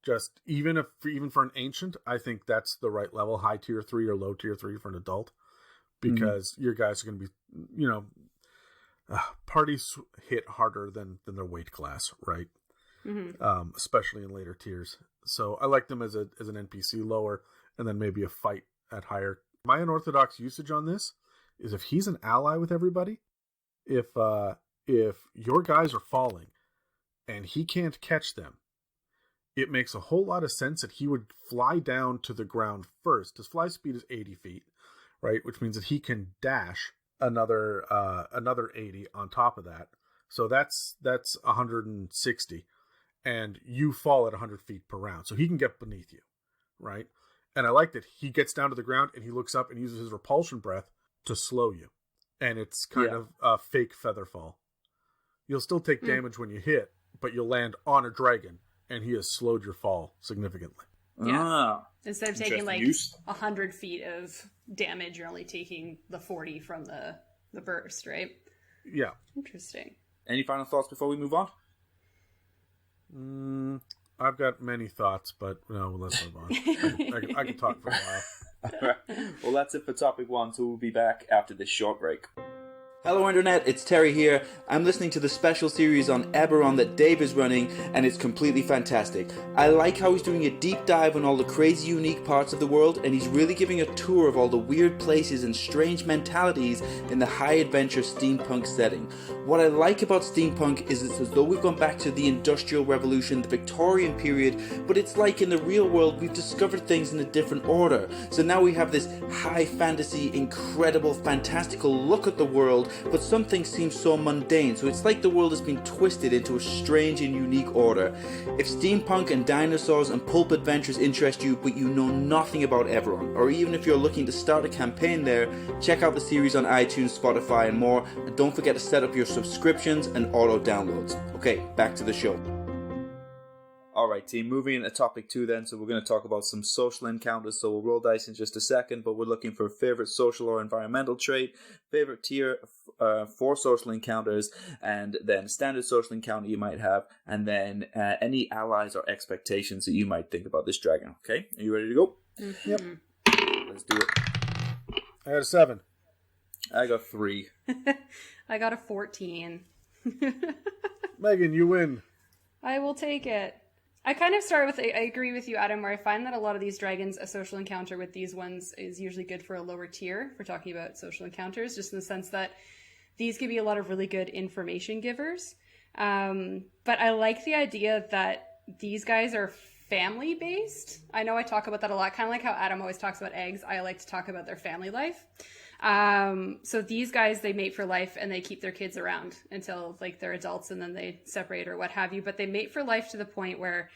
Just even for an ancient, I think that's the right level, high tier 3 or low tier 3 for an adult, because your guys are going to be, parties hit harder than their weight class, right? Especially in later tiers. So I like them as an NPC lower, and then maybe a fight at higher. My unorthodox usage on this is if he's an ally with everybody, if your guys are falling and he can't catch them, it makes a whole lot of sense that he would fly down to the ground first. His fly speed is 80 feet, right? Which means that he can dash another 80 on top of that. So that's 160. And you fall at 100 feet per round. So he can get beneath you, right? And I like that he gets down to the ground and he looks up and uses his Repulsion Breath to slow you. And it's kind of a fake feather fall. You'll still take damage when you hit, but you'll land on a dragon, and he has slowed your fall significantly. Yeah. Instead of taking 100 feet of damage, you're only taking the 40 from the burst, right? Yeah. Interesting. Any final thoughts before we move on? I've got many thoughts, but no, let's move on. I can talk for a while. Well, that's it for topic 1, so we'll be back after this short break. Hello Internet, it's Terry here. I'm listening to the special series on Eberron that Dave is running, and it's completely fantastic. I like how he's doing a deep dive on all the crazy unique parts of the world, and he's really giving a tour of all the weird places and strange mentalities in the high adventure steampunk setting. What I like about steampunk is it's as though we've gone back to the Industrial Revolution, the Victorian period, but it's like in the real world we've discovered things in a different order. So now we have this high fantasy, incredible, fantastical look at the world, but some things seem so mundane, so it's like the world has been twisted into a strange and unique order. If steampunk and dinosaurs and pulp adventures interest you, but you know nothing about Eberron, or even if you're looking to start a campaign there, check out the series on iTunes, Spotify and more, and don't forget to set up your subscriptions and auto downloads. Okay, back to the show. Alright team, moving into topic 2 then, so we're going to talk about some social encounters, so we'll roll dice in just a second, but we're looking for favourite social or environmental trait, favourite tier for social encounters, and then standard social encounter you might have, and then any allies or expectations that you might think about this dragon. Okay, are you ready to go? Mm-hmm. Yep. Let's do it. I got a 7. I got 3. I got a 14. Megan, you win. I will take it. I kind of start with, I agree with you, Adam, where I find that a lot of these dragons, a social encounter with these ones is usually good for a lower tier, if we're talking about social encounters, just in the sense that these give you a lot of really good information givers. But I like the idea that these guys are family-based. I know I talk about that a lot, kind of like how Adam always talks about eggs. I like to talk about their family life. So these guys, they mate for life and they keep their kids around until like they're adults and then they separate or what have you. But they mate for life to the point where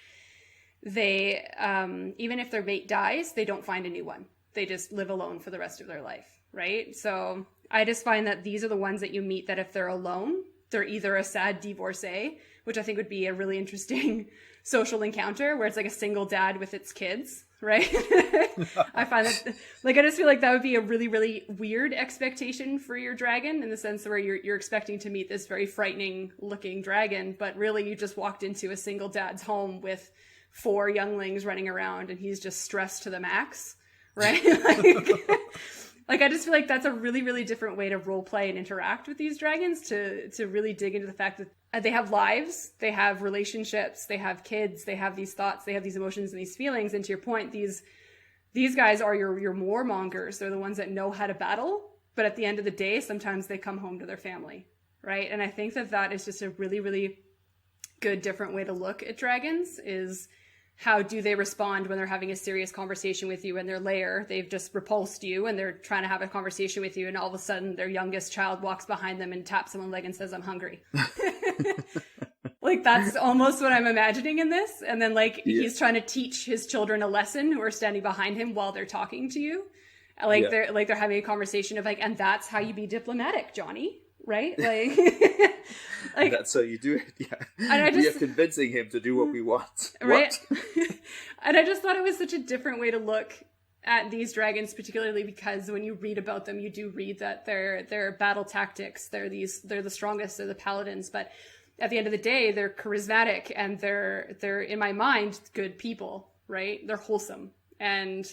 they, even if their mate dies, they don't find a new one. They just live alone for the rest of their life, right? So I just find that these are the ones that you meet that if they're alone, they're either a sad divorcee, which I think would be a really interesting social encounter where it's like a single dad with its kids, right? I find that, like, I just feel like that would be a really, really weird expectation for your dragon, in the sense where you're expecting to meet this very frightening looking dragon, but really you just walked into a single dad's home with 4 younglings running around and he's just stressed to the max, right? Like, I just feel like that's a really, really different way to role play and interact with these dragons, to really dig into the fact that they have lives, they have relationships, they have kids, they have these thoughts, they have these emotions and these feelings. And to your point, these guys are your warmongers. They're the ones that know how to battle, but at the end of the day, sometimes they come home to their family, right? And I think that is just a really, really good, different way to look at dragons, is how do they respond when they're having a serious conversation with you in their lair? They've just repulsed you and they're trying to have a conversation with you, and all of a sudden their youngest child walks behind them and taps them on the leg and says, "I'm hungry." Like, that's almost what I'm imagining in this. And then he's trying to teach his children a lesson who are standing behind him while they're talking to you. They're having a conversation of and that's how you be diplomatic, Johnny. Right? Like that's how you do it. Yeah. And we are convincing him to do what we want. Right? And I just thought it was such a different way to look at these dragons, particularly because when you read about them, you do read that their battle tactics, they're the strongest, they're the paladins, but at the end of the day, they're charismatic and they're in my mind good people, right? They're wholesome. And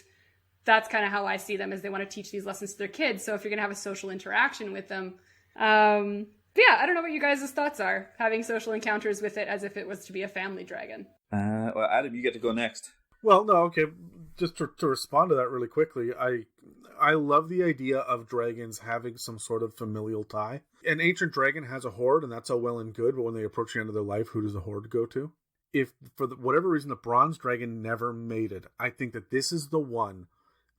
that's kind of how I see them, as they want to teach these lessons to their kids. So if you're going to have a social interaction with them, yeah, I don't know what you guys' thoughts are, having social encounters with it as if it was to be a family dragon. Well, Adam, you get to go next. Well, no, okay. Just to respond to that really quickly, I love the idea of dragons having some sort of familial tie. An ancient dragon has a horde, and that's all well and good, but when they approach the end of their life, who does the horde go to? If, for whatever reason, the bronze dragon never made it, I think that this is the one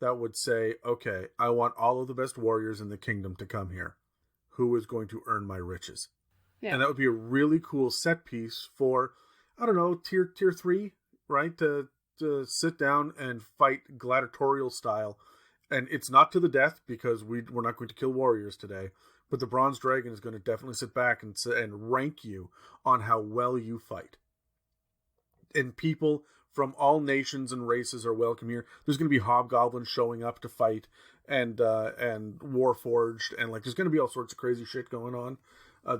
that would say, okay, I want all of the best warriors in the kingdom to come here. Who is going to earn my riches? Yeah. And that would be a really cool set piece for, I don't know, tier 3, right? To sit down and fight gladiatorial style. And it's not to the death, because we're not going to kill warriors today. But the bronze dragon is going to definitely sit back and rank you on how well you fight. And people from all nations and races are welcome here. There's going to be hobgoblins showing up to fight, and Warforged, and like there's going to be all sorts of crazy shit going on.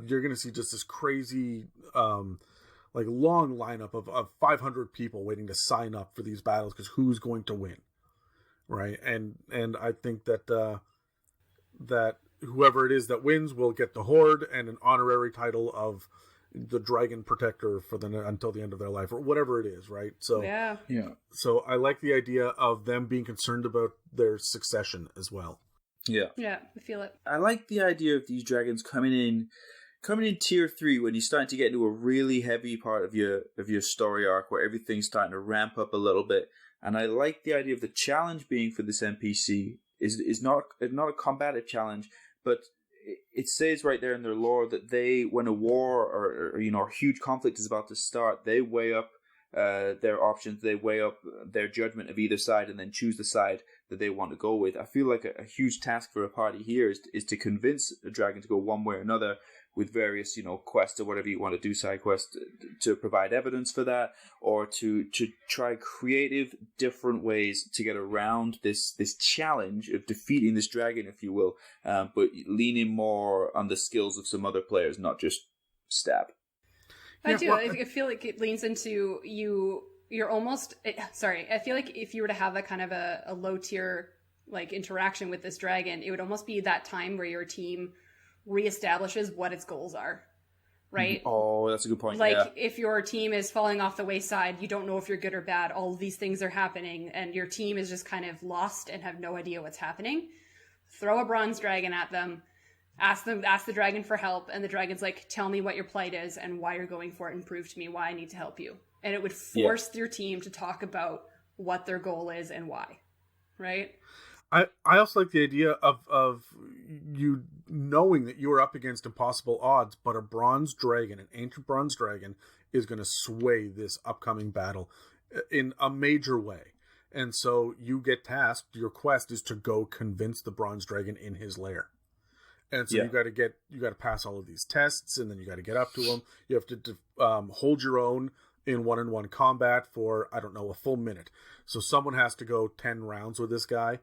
You're going to see just this crazy, like long lineup of 500 people waiting to sign up for these battles, because who's going to win, right? And I think that that whoever it is that wins will get the horde and an honorary title of the dragon protector for until the end of their life, or whatever it is, right? So yeah. So I like the idea of them being concerned about their succession as well. Yeah, I feel it. I like the idea of these dragons coming in tier 3 when you're starting to get into a really heavy part of your story arc where everything's starting to ramp up a little bit. And I like the idea of the challenge being for this NPC is not a combative challenge, but it says right there in their lore that when a war or a huge conflict is about to start, they weigh up their options, they weigh up their judgment of either side, and then choose the side that they want to go with. I feel like a huge task for a party here is to convince a dragon to go one way or another, with various quests or whatever you want to do, side quests, to provide evidence for that, or to try creative different ways to get around this challenge of defeating this dragon, if you will, but leaning more on the skills of some other players, not just stab. I feel like it leans into you're almost sorry, I feel like if you were to have a kind of a low tier like interaction with this dragon, it would almost be that time where your team reestablishes what its goals are, right? Oh, that's a good point. Like if your team is falling off the wayside, you don't know if you're good or bad, all of these things are happening, and your team is just kind of lost and have no idea what's happening. Throw a bronze dragon at them, ask the dragon for help, and the dragon's like, tell me what your plight is and why you're going for it, and prove to me why I need to help you. And it would force your team to talk about what their goal is and why, right? I also like the idea of you knowing that you are up against impossible odds, but a bronze dragon, an ancient bronze dragon, is going to sway this upcoming battle in a major way. And so you get tasked, your quest is to go convince the bronze dragon in his lair. And so you got to pass all of these tests, and then you got to get up to him. You have to hold your own in one-on-one combat for, I don't know, a full minute. So someone has to go 10 rounds with this guy.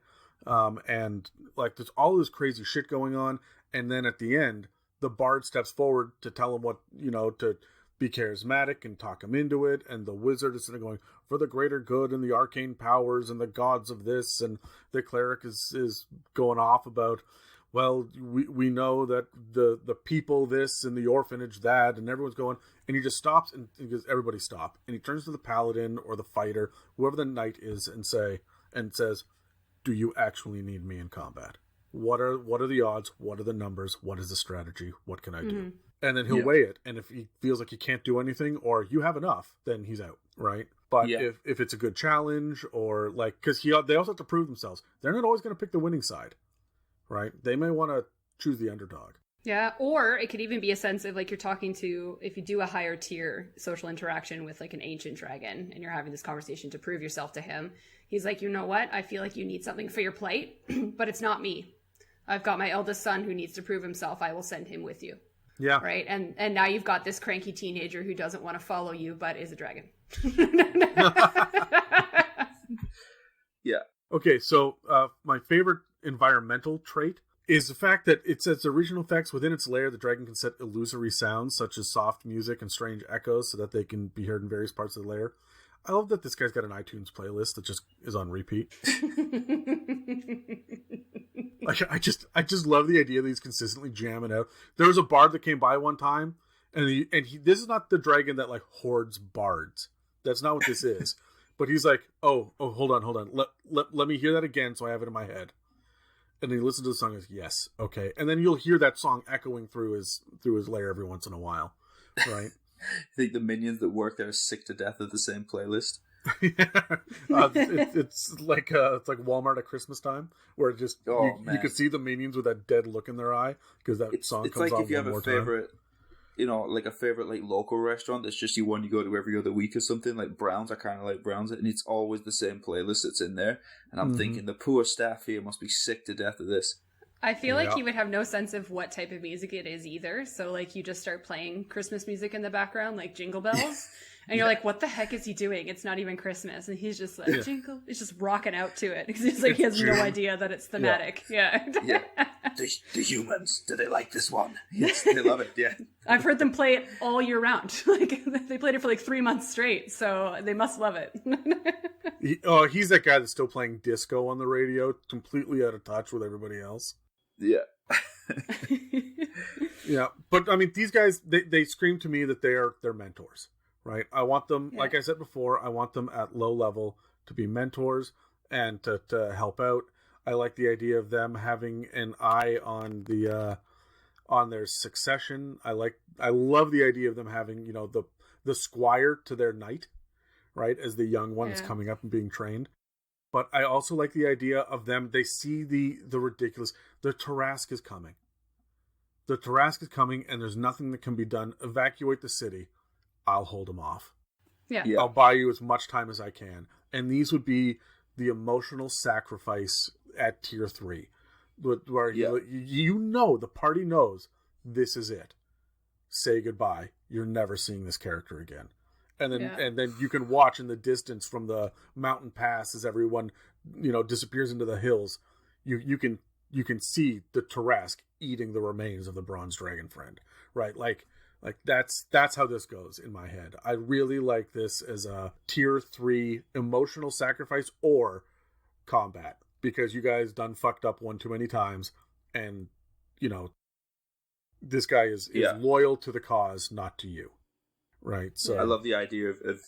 And like there's all this crazy shit going on, and then at the end the bard steps forward to tell him what, to be charismatic and talk him into it, and the wizard is going, for the greater good and the arcane powers and the gods of this, and the cleric is going off about, well, we know that the people this and the orphanage that, and everyone's going, and he just stops and he goes, everybody stop, and he turns to the paladin or the fighter, whoever the knight is, and says, do you actually need me in combat? What are the odds? What are the numbers? What is the strategy? What can I do? And then he'll weigh it. And if he feels like he can't do anything, or you have enough, then he's out, right? But if it's a good challenge, or like, because they also have to prove themselves. They're not always going to pick the winning side, right? They may want to choose the underdog. Yeah, or it could even be a sense of like you're talking to, if you do a higher tier social interaction with like an ancient dragon, and you're having this conversation to prove yourself to him. He's like, you know what? I feel like you need something for your plight, but it's not me. I've got my eldest son who needs to prove himself. I will send him with you. Yeah. Right? And now you've got this cranky teenager who doesn't want to follow you, but is a dragon. Yeah. Okay, so my favorite environmental trait is the fact that it says the regional effects within its lair, the dragon can set illusory sounds such as soft music and strange echoes so that they can be heard in various parts of the lair. I love that this guy's got an iTunes playlist that just is on repeat. Like I just love the idea that he's consistently jamming out. There was a bard that came by one time, and he this is not the dragon that like hoards bards. That's not what this is. But he's like, oh, hold on. Let me hear that again so I have it in my head. And then he listens to the song and goes, yes, okay. And then you'll hear that song echoing through his lair every once in a while, right? I think the minions that work there are sick to death of the same playlist. It's like Walmart at Christmas time, where it just you can see the minions with that dead look in their eye because that song comes on. It's like if you have a favorite, like a favorite like local restaurant that's just one you go to every other week or something. Like Browns, I kind of like Browns, and it's always the same playlist that's in there. And I'm thinking the poor staff here must be sick to death of this. I feel like he would have no sense of what type of music it is either. So like you just start playing Christmas music in the background, like Jingle Bells. And you're like, what the heck is he doing? It's not even Christmas. And he's just like, jingle. He's just rocking out to it. Because he's like, he has no idea that it's thematic. Yeah. The humans, do they like this one? Yes, they love it, yeah. I've heard them play it all year round. Like, they played it for like 3 months straight. So they must love it. He's that guy that's still playing disco on the radio, completely out of touch with everybody else. Yeah. Yeah. But, I mean, these guys, they scream to me that they're mentors. Right, I want them, like I said before, I want them at low level to be mentors and to help out. I like the idea of them having an eye on their succession. I love the idea of them having, the squire to their knight, right, as the young one is coming up and being trained. But I also like the idea of them. They see the ridiculous. The Tarrasque is coming. The Tarrasque is coming, and there's nothing that can be done. Evacuate the city. I'll hold them off. Yeah. I'll buy you as much time as I can. And these would be the emotional sacrifice at tier 3. Where the party knows this is it. Say goodbye. You're never seeing this character again. And then you can watch in the distance from the mountain pass as everyone, disappears into the hills. You can see the Tarrasque eating the remains of the bronze dragon friend. Right? Like that's how this goes in my head. I really like this as a tier 3 emotional sacrifice or combat, because you guys done fucked up one too many times, and this guy is loyal to the cause, not to you. Right. So I love the idea of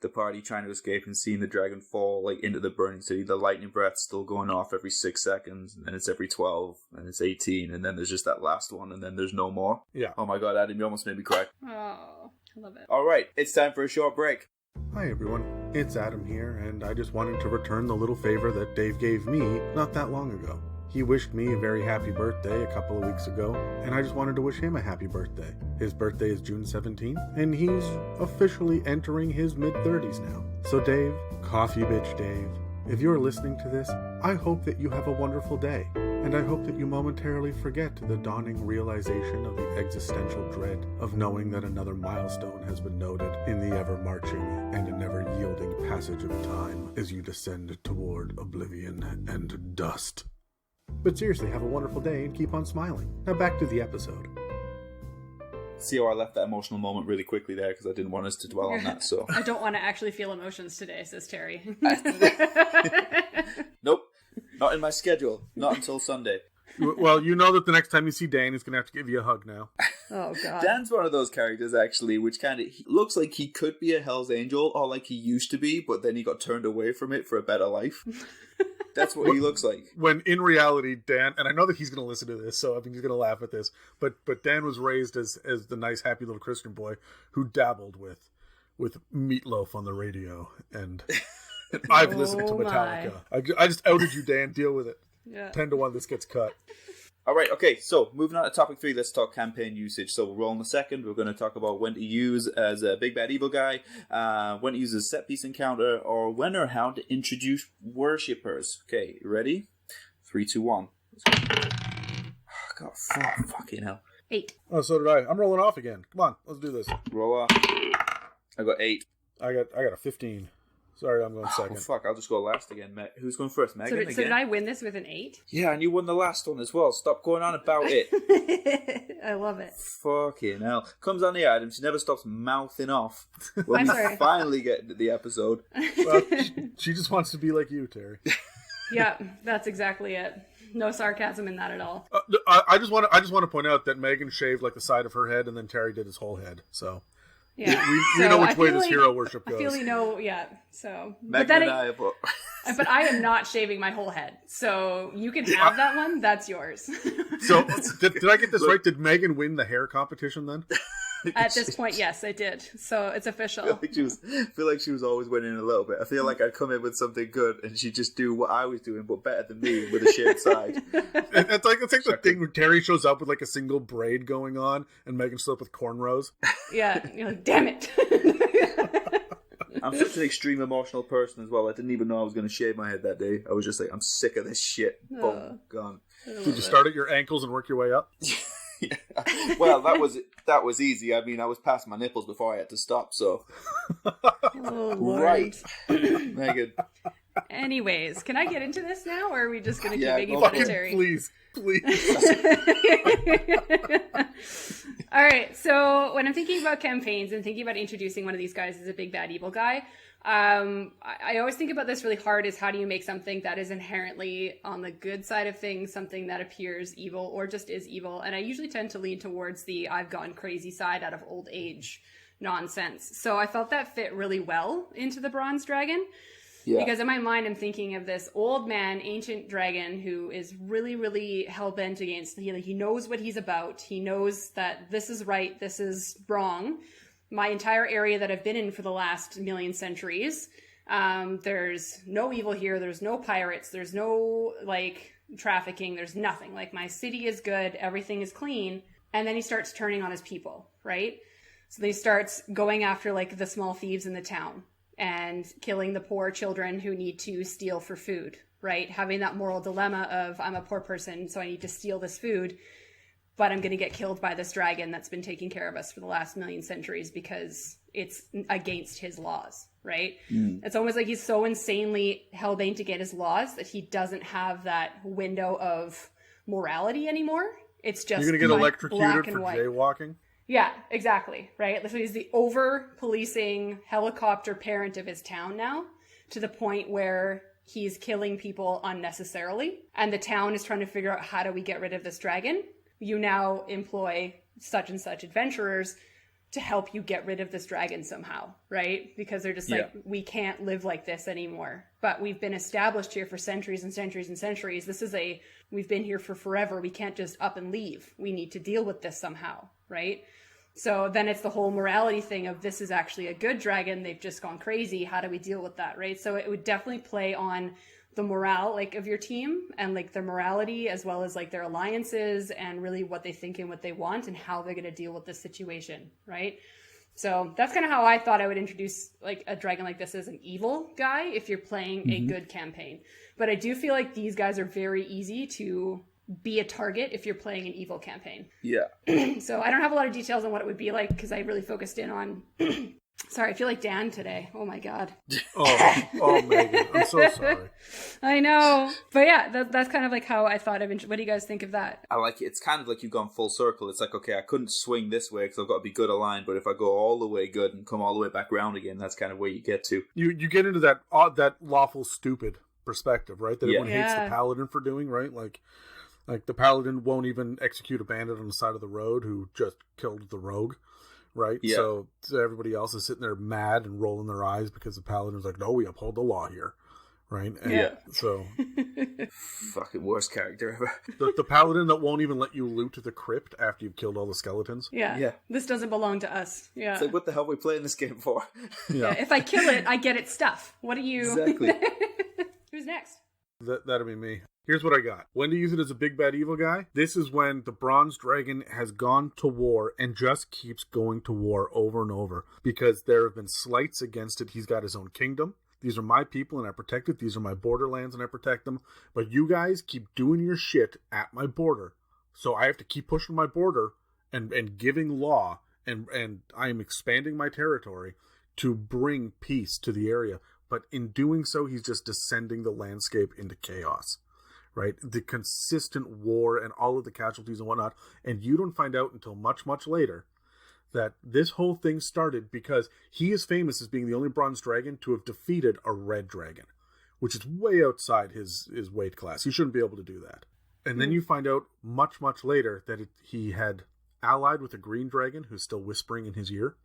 the party trying to escape and seeing the dragon fall into the burning city. The lightning breath still going off every 6 seconds, and then it's every 12, and it's 18, and then there's just that last one, and then there's no more. Yeah. Oh my god, Adam, you almost made me cry. Oh, I love it. All right, it's time for a short break. Hi everyone, it's Adam here, and I just wanted to return the little favor that Dave gave me not that long ago. He wished me a very happy birthday a couple of weeks ago, and I just wanted to wish him a happy birthday. His birthday is June 17th, and he's officially entering his mid-30s now. So Dave, Coffee Bitch Dave, if you're listening to this, I hope that you have a wonderful day, and I hope that you momentarily forget the dawning realization of the existential dread of knowing that another milestone has been noted in the ever-marching and never-yielding passage of time as you descend toward oblivion and dust. But seriously, have a wonderful day and keep on smiling. Now back to the episode. See how I left that emotional moment really quickly there, because I didn't want us to dwell on that. So I don't want to actually feel emotions today, says Terry. Nope, not in my schedule. Not until Sunday. Well, you know that the next time you see Dan, he's going to have to give you a hug now. Oh, God. Dan's one of those characters, actually, which kind of looks like he could be a Hell's Angel, or like he used to be, but then he got turned away from it for a better life. That's what he looks like. When in reality, Dan, and I know that he's going to listen to this, so I think he's going to laugh at this, but Dan was raised as the nice, happy little Christian boy who dabbled with Meatloaf on the radio, and I've listened to Metallica. I just outed you, Dan. Deal with it. Yeah. 10-1, this gets cut. All right, okay, so moving on to topic 3, let's talk campaign usage. So we'll roll in a second. We're going to talk about when to use as a big bad evil guy, when to use as a set piece encounter, or when or how to introduce worshippers. Okay, ready? 3, 2, 1. Let's go. Oh, God, fucking hell. 8. Oh, so did I. I'm rolling off again. Come on, let's do this. Roll off. I got 8. I got a 15. Sorry, I'm going second. Oh, fuck, I'll just go last again. Who's going first? Megan again? So did I win this with an 8? Yeah, and you won the last one as well. Stop going on about it. I love it. Fucking hell. Comes on the item. She never stops mouthing off when we finally get into the episode. Well, she just wants to be like you, Terry. Yeah, that's exactly it. No sarcasm in that at all. I just want to point out that Megan shaved like the side of her head, and then Terry did his whole head. So Yeah. We know which way this hero worship goes. I feel so. Magnaniable. But I am not shaving my whole head, so you can have that one. That's yours. So, did I get this right? Did Megan win the hair competition then? At this point, yes, I did. So it's official. I feel like she was always winning a little bit. I feel like I'd come in with something good and she'd just do what I was doing, but better than me with a shaved side. It's like the thing where Terry shows up with like a single braid going on and Megan shows up with cornrows. Yeah, you're like, damn it. I'm such an extreme emotional person as well. I didn't even know I was going to shave my head that day. I was just like, I'm sick of this shit. Boom, gone. Did you start at your ankles and work your way up? Yeah. Well, that was easy. I mean, I was past my nipples before I had to stop. So, right, Megan. Anyways, can I get into this now, or are we just going to keep making fun of Terry? Please. All right. So when I'm thinking about campaigns and thinking about introducing one of these guys as a big bad evil guy, I always think about this really hard, is how do you make something that is inherently on the good side of things, something that appears evil or just is evil. And I usually tend to lean towards the I've gone crazy side out of old age nonsense. So I felt that fit really well into the Bronze Dragon. Yeah. Because in my mind, I'm thinking of this old man, ancient dragon who is really, really hell-bent against, he knows what he's about. He knows that this is right, this is wrong. My entire area that I've been in for the last million centuries, there's no evil here, there's no pirates, there's no, trafficking, there's nothing. My city is good, everything is clean. And then he starts turning on his people, right? So then he starts going after, the small thieves in the town and killing the poor children who need to steal for food, right? Having that moral dilemma of, I'm a poor person, so I need to steal this food, but I'm going to get killed by this dragon that's been taking care of us for the last million centuries because it's against his laws, right? It's almost like he's so insanely hell-bent to get his laws that he doesn't have that window of morality anymore. It's just you're going to get electrocuted for jaywalking? Yeah, exactly, right? So he's the over-policing helicopter parent of his town now, to the point where he's killing people unnecessarily. And the town is trying to figure out, how do we get rid of this dragon? You now employ such and such adventurers to help you get rid of this dragon somehow, right? Because they're just we can't live like this anymore. But we've been established here for centuries and centuries and centuries. We've been here for forever. We can't just up and leave. We need to deal with this somehow, right? So then it's the whole morality thing of, this is actually a good dragon. They've just gone crazy. How do we deal with that, right? So it would definitely play on the morale of your team and their morality, as well as their alliances and really what they think and what they want and how they're going to deal with this situation, right? So that's kind of how I thought I would introduce a dragon like this as an evil guy if you're playing a good campaign. But I do feel like these guys are very easy to be a target if you're playing an evil campaign. Yeah. So I don't have a lot of details on what it would be like because I really focused in on... Sorry, I feel like Dan today. Oh my God. Oh, Megan, I'm so sorry. I know. But yeah, that's kind of how I thought of... What do you guys think of that? I like it. It's kind of like you've gone full circle. It's okay, I couldn't swing this way because I've got to be good aligned, but if I go all the way good and come all the way back around again, that's kind of where you get to. You get into that lawful stupid perspective, right? That everyone hates the paladin for doing, right? Like the paladin won't even execute a bandit on the side of the road who just killed the rogue, right? Yeah. So everybody else is sitting there mad and rolling their eyes because the paladin's like, no, we uphold the law here, right? And so fucking worst character ever. The paladin that won't even let you loot the crypt after you've killed all the skeletons. Yeah. This doesn't belong to us. Yeah. It's what the hell are we playing this game for? Yeah. If I kill it, I get its stuff. What are you... Exactly. Who's next? That'll be me. Here's what I got. When to use it as a big bad evil guy? This is when the Bronze Dragon has gone to war and just keeps going to war over and over because there have been slights against it. He's got his own kingdom. These are my people and I protect it. These are my borderlands and I protect them. But you guys keep doing your shit at my border. So I have to keep pushing my border and giving law and I am expanding my territory to bring peace to the area. But in doing so, he's just descending the landscape into chaos, right? The consistent war and all of the casualties and whatnot. And you don't find out until much, much later that this whole thing started because he is famous as being the only bronze dragon to have defeated a red dragon, which is way outside his weight class. He shouldn't be able to do that. And then you find out much, much later that he had allied with a green dragon who's still whispering in his ear.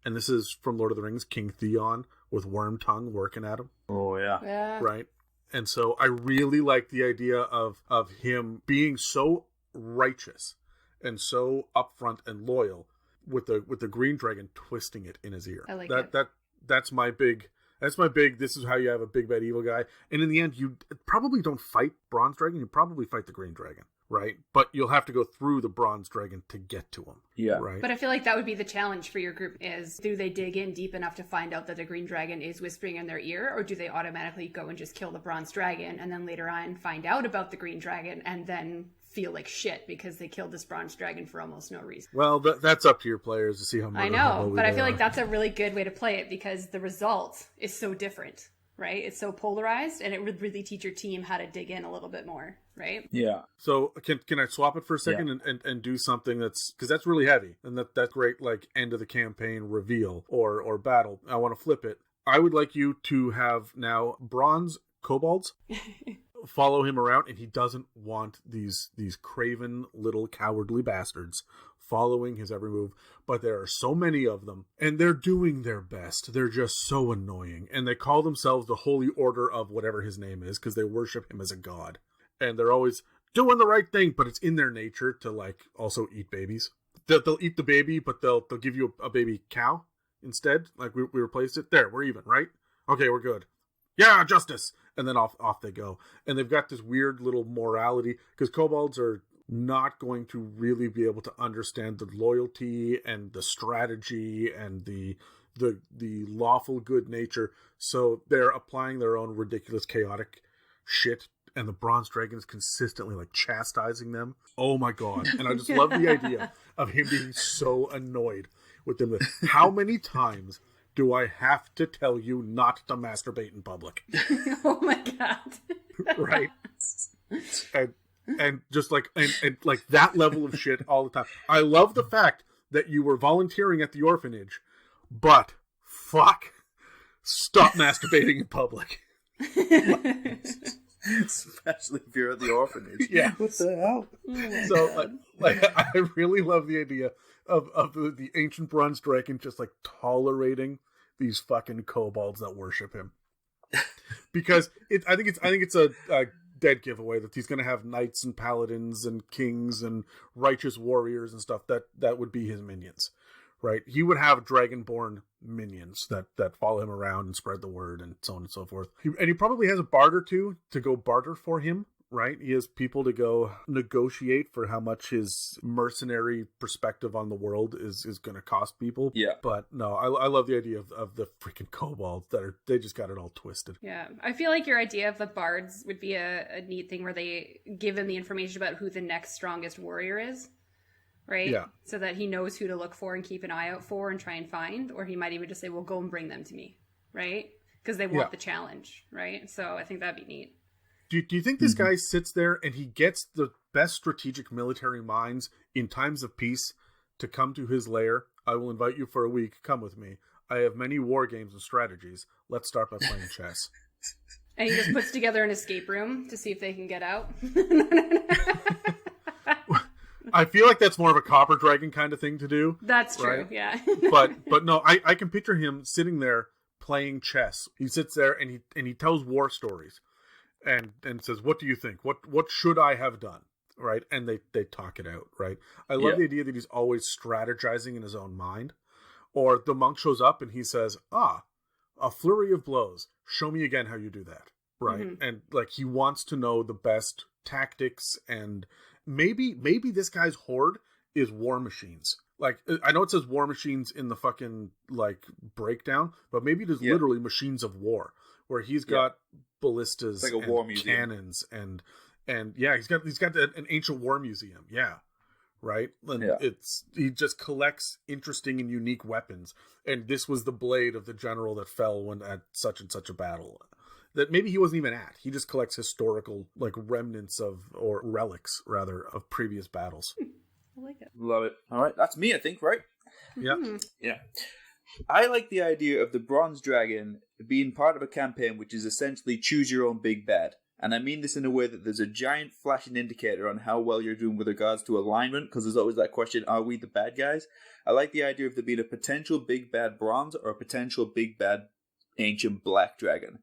And this is from Lord of the Rings, King Theon with Worm Tongue working at him. Oh, yeah. Yeah. Right? And so I really like the idea of him being so righteous and so upfront and loyal with the green dragon twisting it in his ear. I like it. That's my big this is how you have a big bad evil guy. And in the end you probably don't fight Bronze Dragon, you probably fight the green dragon, right? But you'll have to go through the Bronze Dragon to get to him. Yeah. Right. But I feel like that would be the challenge for your group is, do they dig in deep enough to find out that the green dragon is whispering in their ear, or do they automatically go and just kill the bronze dragon and then later on find out about the green dragon and then feel like shit because they killed this bronze dragon for almost no reason? Well, that's up to your players to see how much. I know, but I feel like that's a really good way to play it because the result is so different, right? It's so polarized, and it would really teach your team how to dig in a little bit more, right? Yeah. So can I swap it for a second and do something that's, because that's really heavy, and that's great, like end of the campaign reveal or battle. I want to flip it. I would like you to have now bronze kobolds follow him around, and he doesn't want these craven little cowardly bastards following his every move, but there are so many of them, and they're doing their best. They're just so annoying, and they call themselves the Holy Order of whatever his name is, because they worship him as a god, and they're always doing the right thing, but it's in their nature to like also eat babies. They'll eat the baby, but they'll give you a baby cow instead. Like we replaced it. There, we're even, right? Okay, we're good. Yeah, justice. And then off they go. And they've got this weird little morality, because kobolds are not going to really be able to understand the loyalty and the strategy and the lawful good nature. So they're applying their own ridiculous chaotic shit, and the bronze dragon is consistently like chastising them. Oh my god. And I just love the idea of him being so annoyed with them. How many times do I have to tell you not to masturbate in public? Oh my god. Right. And just like and like that level of shit all the time. I love the fact that you were volunteering at the orphanage, but fuck, stop masturbating in public. Especially if you're at the orphanage. Yeah. What the hell? So like I really love the idea of the ancient bronze dragon just like tolerating these fucking kobolds that worship him. Because I think it's a dead giveaway that he's going to have knights and paladins and kings and righteous warriors and stuff that would be his minions, right? He would have dragonborn minions that follow him around and spread the word and so on and so forth. He probably has a bard or two to go barter for him, right? He has people to go negotiate for how much his mercenary perspective on the world is going to cost people. Yeah. But no, I love the idea of the freaking kobolds they just got it all twisted. Yeah. I feel like your idea of the bards would be a neat thing where they give him the information about who the next strongest warrior is, right? Yeah. So that he knows who to look for and keep an eye out for and try and find. Or he might even just say, well, go and bring them to me, right? Because they want the challenge, right? So I think that'd be neat. Do you think this guy sits there and he gets the best strategic military minds in times of peace to come to his lair? I will invite you for a week. Come with me. I have many war games and strategies. Let's start by playing chess. And he just puts together an escape room to see if they can get out. I feel like that's more of a copper dragon kind of thing to do. That's true, right? yeah. but no, I can picture him sitting there playing chess. He sits there and he tells war stories. And says, what do you think? What should I have done? Right? And they talk it out, right? I love the idea that he's always strategizing in his own mind. Or the monk shows up and he says, a flurry of blows. Show me again how you do that. Right? Mm-hmm. And like he wants to know the best tactics, and maybe this guy's horde is war machines. Like, I know it says war machines in the fucking like breakdown, but maybe it is literally machines of war, where he's got ballistas, like a and war museum. Cannons, and he's got an ancient war museum, right? And he just collects interesting and unique weapons, and this was the blade of the general that fell when at such and such a battle that maybe he wasn't even at. He just collects historical like remnants or relics rather of previous battles. I like it. Love it. All right, that's me, I think, right? Yeah. Yeah. I like the idea of the bronze dragon being part of a campaign which is essentially choose your own big bad. And I mean this in a way that there's a giant flashing indicator on how well you're doing with regards to alignment, because there's always that question, are we the bad guys? I like the idea of there being a potential big bad bronze or a potential big bad ancient black dragon.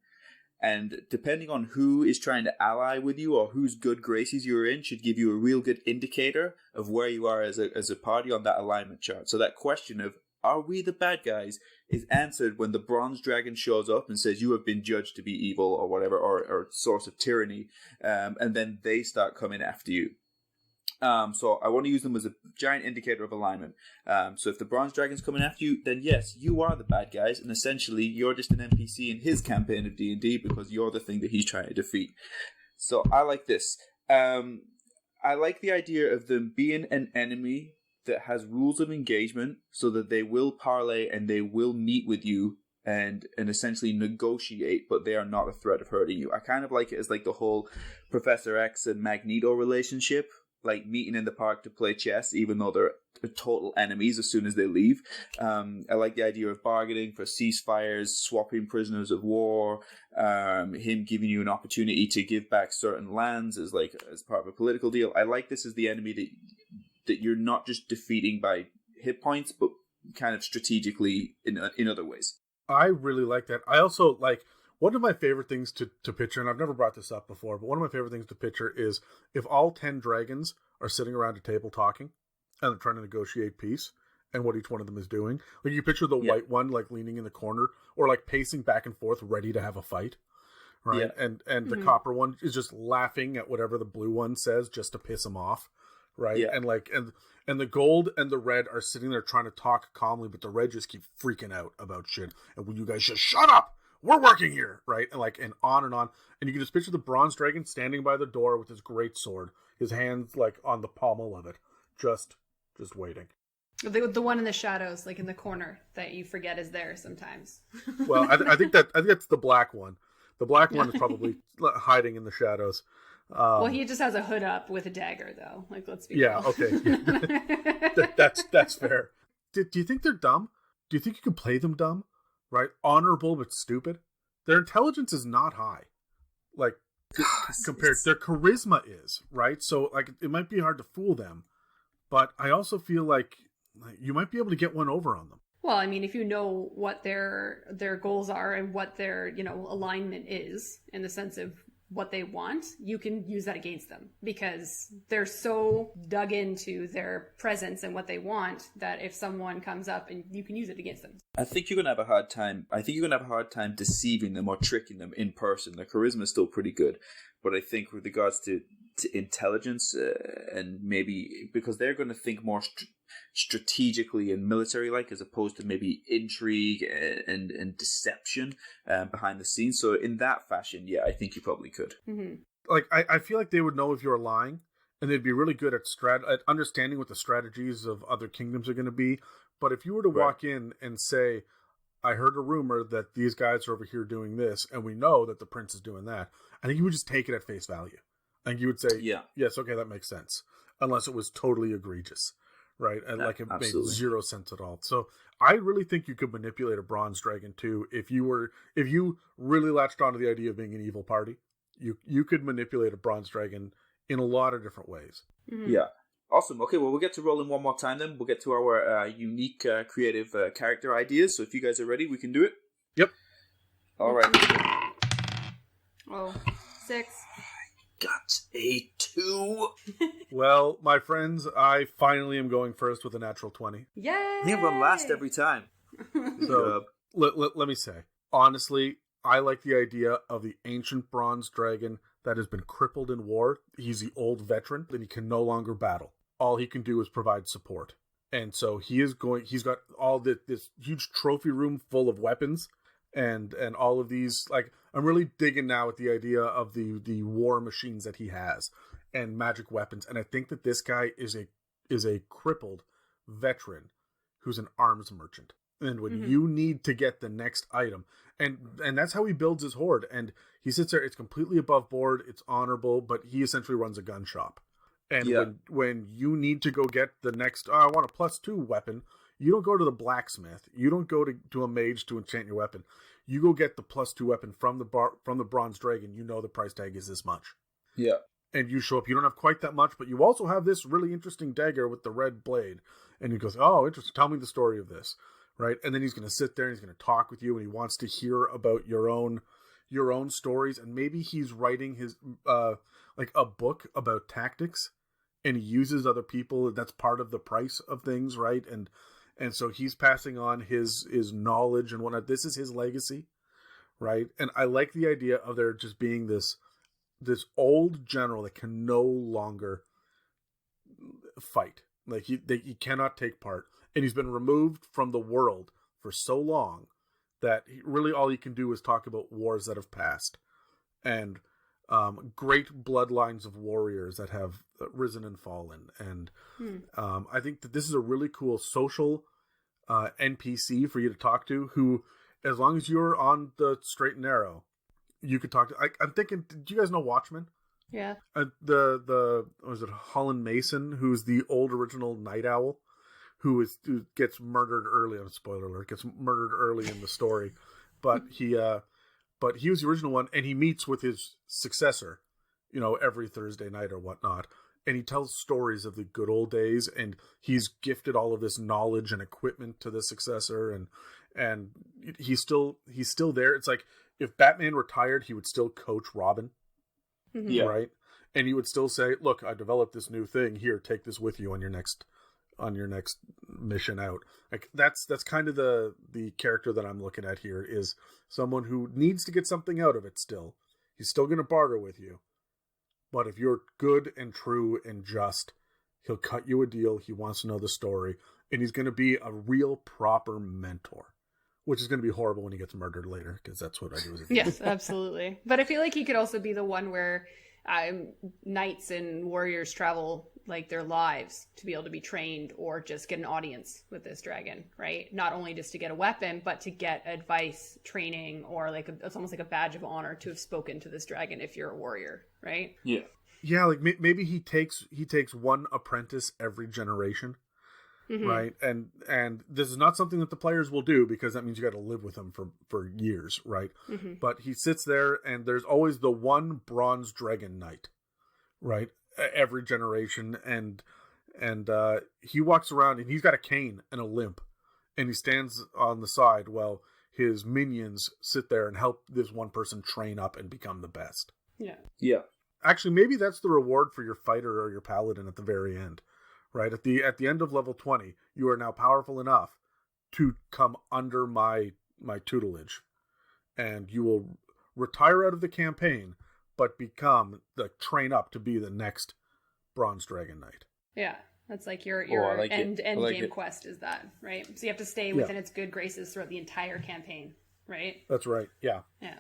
And depending on who is trying to ally with you or whose good graces you're in should give you a real good indicator of where you are as a party on that alignment chart. So that question of, are we the bad guys, is answered when the bronze dragon shows up and says you have been judged to be evil or whatever, or source of tyranny, and then they start coming after you. So I want to use them as a giant indicator of alignment. So if the bronze dragon's coming after you, then yes, you are the bad guys, and essentially you're just an NPC in his campaign of D&D because you're the thing that he's trying to defeat. So I like this. I like the idea of them being an enemy that has rules of engagement so that they will parlay and they will meet with you and essentially negotiate, but they are not a threat of hurting you. I kind of like it as like the whole Professor X and Magneto relationship, like meeting in the park to play chess, even though they're total enemies as soon as they leave. I like the idea of bargaining for ceasefires, swapping prisoners of war, him giving you an opportunity to give back certain lands as part of a political deal. I like this as the enemy that you're not just defeating by hit points, but kind of strategically in other ways. I really like that. I also like, one of my favorite things to picture, and I've never brought this up before, but one of my favorite things to picture is if all 10 dragons are sitting around a table talking and they're trying to negotiate peace and what each one of them is doing. Like you picture the white one like leaning in the corner or like pacing back and forth ready to have a fight. Right. Yeah. And the copper one is just laughing at whatever the blue one says just to piss him off. Right. Yeah. And the gold and the red are sitting there trying to talk calmly, but the red just keep freaking out about shit. And when you guys just shut up, we're working here, right? And on and on. And you can just picture the bronze dragon standing by the door with his great sword, his hands like on the pommel of it, just waiting. The one in the shadows, like in the corner, that you forget is there sometimes. Well, I think that's the black one. The black one is probably hiding in the shadows. Well, he just has a hood up with a dagger, though. Like, let's be real. Okay. That's fair. Do you think they're dumb? Do you think you can play them dumb? Right? Honourable but stupid? Their intelligence is not high. Like, compared, their charisma is, right? So, like, it might be hard to fool them. But I also feel like you might be able to get one over on them. Well, I mean, if you know what their goals are and what their, alignment is in the sense of what they want, you can use that against them because they're so dug into their presence and what they want that if someone comes up and you can use it against them. I think you're going to have a hard time deceiving them or tricking them in person. Their charisma is still pretty good, but I think with regards to intelligence and maybe because they're going to think more strategically and military-like as opposed to maybe intrigue and deception behind the scenes. So in that fashion, yeah, I think you probably could. Mm-hmm. Like I feel like they would know if you're lying, and they'd be really good at understanding what the strategies of other kingdoms are going to be. But if you were to walk in and say, I heard a rumor that these guys are over here doing this, and we know that the prince is doing that, I think you would just take it at face value. And you would say, yes, okay, that makes sense. Unless it was totally egregious, right? And like it made zero sense at all. So I really think you could manipulate a bronze dragon too. If you really latched onto the idea of being an evil party, you could manipulate a bronze dragon in a lot of different ways. Mm-hmm. Yeah. Awesome. Okay, well, we'll get to rolling one more time then. We'll get to our unique, creative character ideas. So if you guys are ready, we can do it. Yep. All right. Oh, 6. Got a 2. Well, my friends, I finally am going first with a natural 20. Yay! I think I've gone last every time. So let me say, honestly, I like the idea of the ancient bronze dragon that has been crippled in war. He's the old veteran, and he can no longer battle. All he can do is provide support. And so he's got all this huge trophy room full of weapons and all of these, like, I'm really digging now at the idea of the war machines that he has and magic weapons. And I think that this guy is a crippled veteran who's an arms merchant. And when you need to get the next item, and that's how he builds his horde. And he sits there, it's completely above board, it's honorable, but he essentially runs a gun shop. And when you need to go get the next, I want a +2 weapon, you don't go to the blacksmith. You don't go to a mage to enchant your weapon. you go get the +2 weapon from the bronze dragon. You know the price tag is this much. Yeah. And you show up. You don't have quite that much, but you also have this really interesting dagger with the red blade. And he goes, "Oh, interesting. Tell me the story of this." Right? And then he's going to sit there and he's going to talk with you, and he wants to hear about your own stories. And maybe he's writing his like a book about tactics, and he uses other people. That's part of the price of things, right? And so he's passing on his knowledge and whatnot. This is his legacy, right? And I like the idea of there just being this old general that can no longer fight. Like he cannot take part, and he's been removed from the world for so long that really all he can do is talk about wars that have passed, and great bloodlines of warriors that have risen and fallen. And I think that this is a really cool social NPC for you to talk to, who, as long as you're on the straight and narrow, you could talk to. I'm thinking, do you guys know Watchmen? Yeah. The was it Holland Mason, who's the old original Night Owl, who gets murdered early. On spoiler alert, gets murdered early in the story, but he was the original one, and he meets with his successor, every Thursday night or whatnot, and he tells stories of the good old days, and he's gifted all of this knowledge and equipment to the successor, and he's still there. It's like if Batman retired, he would still coach Robin. Yeah. Right. And he would still say, "Look, I developed this new thing. Here, take this with you on your next mission out." Like that's kind of the character that I'm looking at here, is someone who needs to get something out of it still. He's still going to barter with you. But if you're good and true and just, he'll cut you a deal. He wants to know the story, and he's going to be a real proper mentor. Which is going to be horrible when he gets murdered later, because that's what I do as a kid. Yes, absolutely. But I feel like he could also be the one where knights and warriors travel like their lives to be able to be trained or just get an audience with this dragon, right? Not only just to get a weapon, but to get advice, training, or it's almost like a badge of honor to have spoken to this dragon if you're a warrior, right? Yeah. Yeah, like maybe he takes one apprentice every generation. Mm-hmm. Right. And this is not something that the players will do, because that means you got to live with them for years. Right. Mm-hmm. But he sits there, and there's always the one bronze dragon knight, right? Every generation. And he walks around, and he's got a cane and a limp, and he stands on the side while his minions sit there and help this one person train up and become the best. Yeah. Yeah. Actually, maybe that's the reward for your fighter or your paladin at the very end. Right, at the end of level 20, you are now powerful enough to come under my tutelage, and you will retire out of the campaign, but train up to be the next Bronze Dragon Knight. Yeah, that's like your end game quest is that, right? So you have to stay within its good graces throughout the entire campaign, right? That's right. Yeah. Yeah,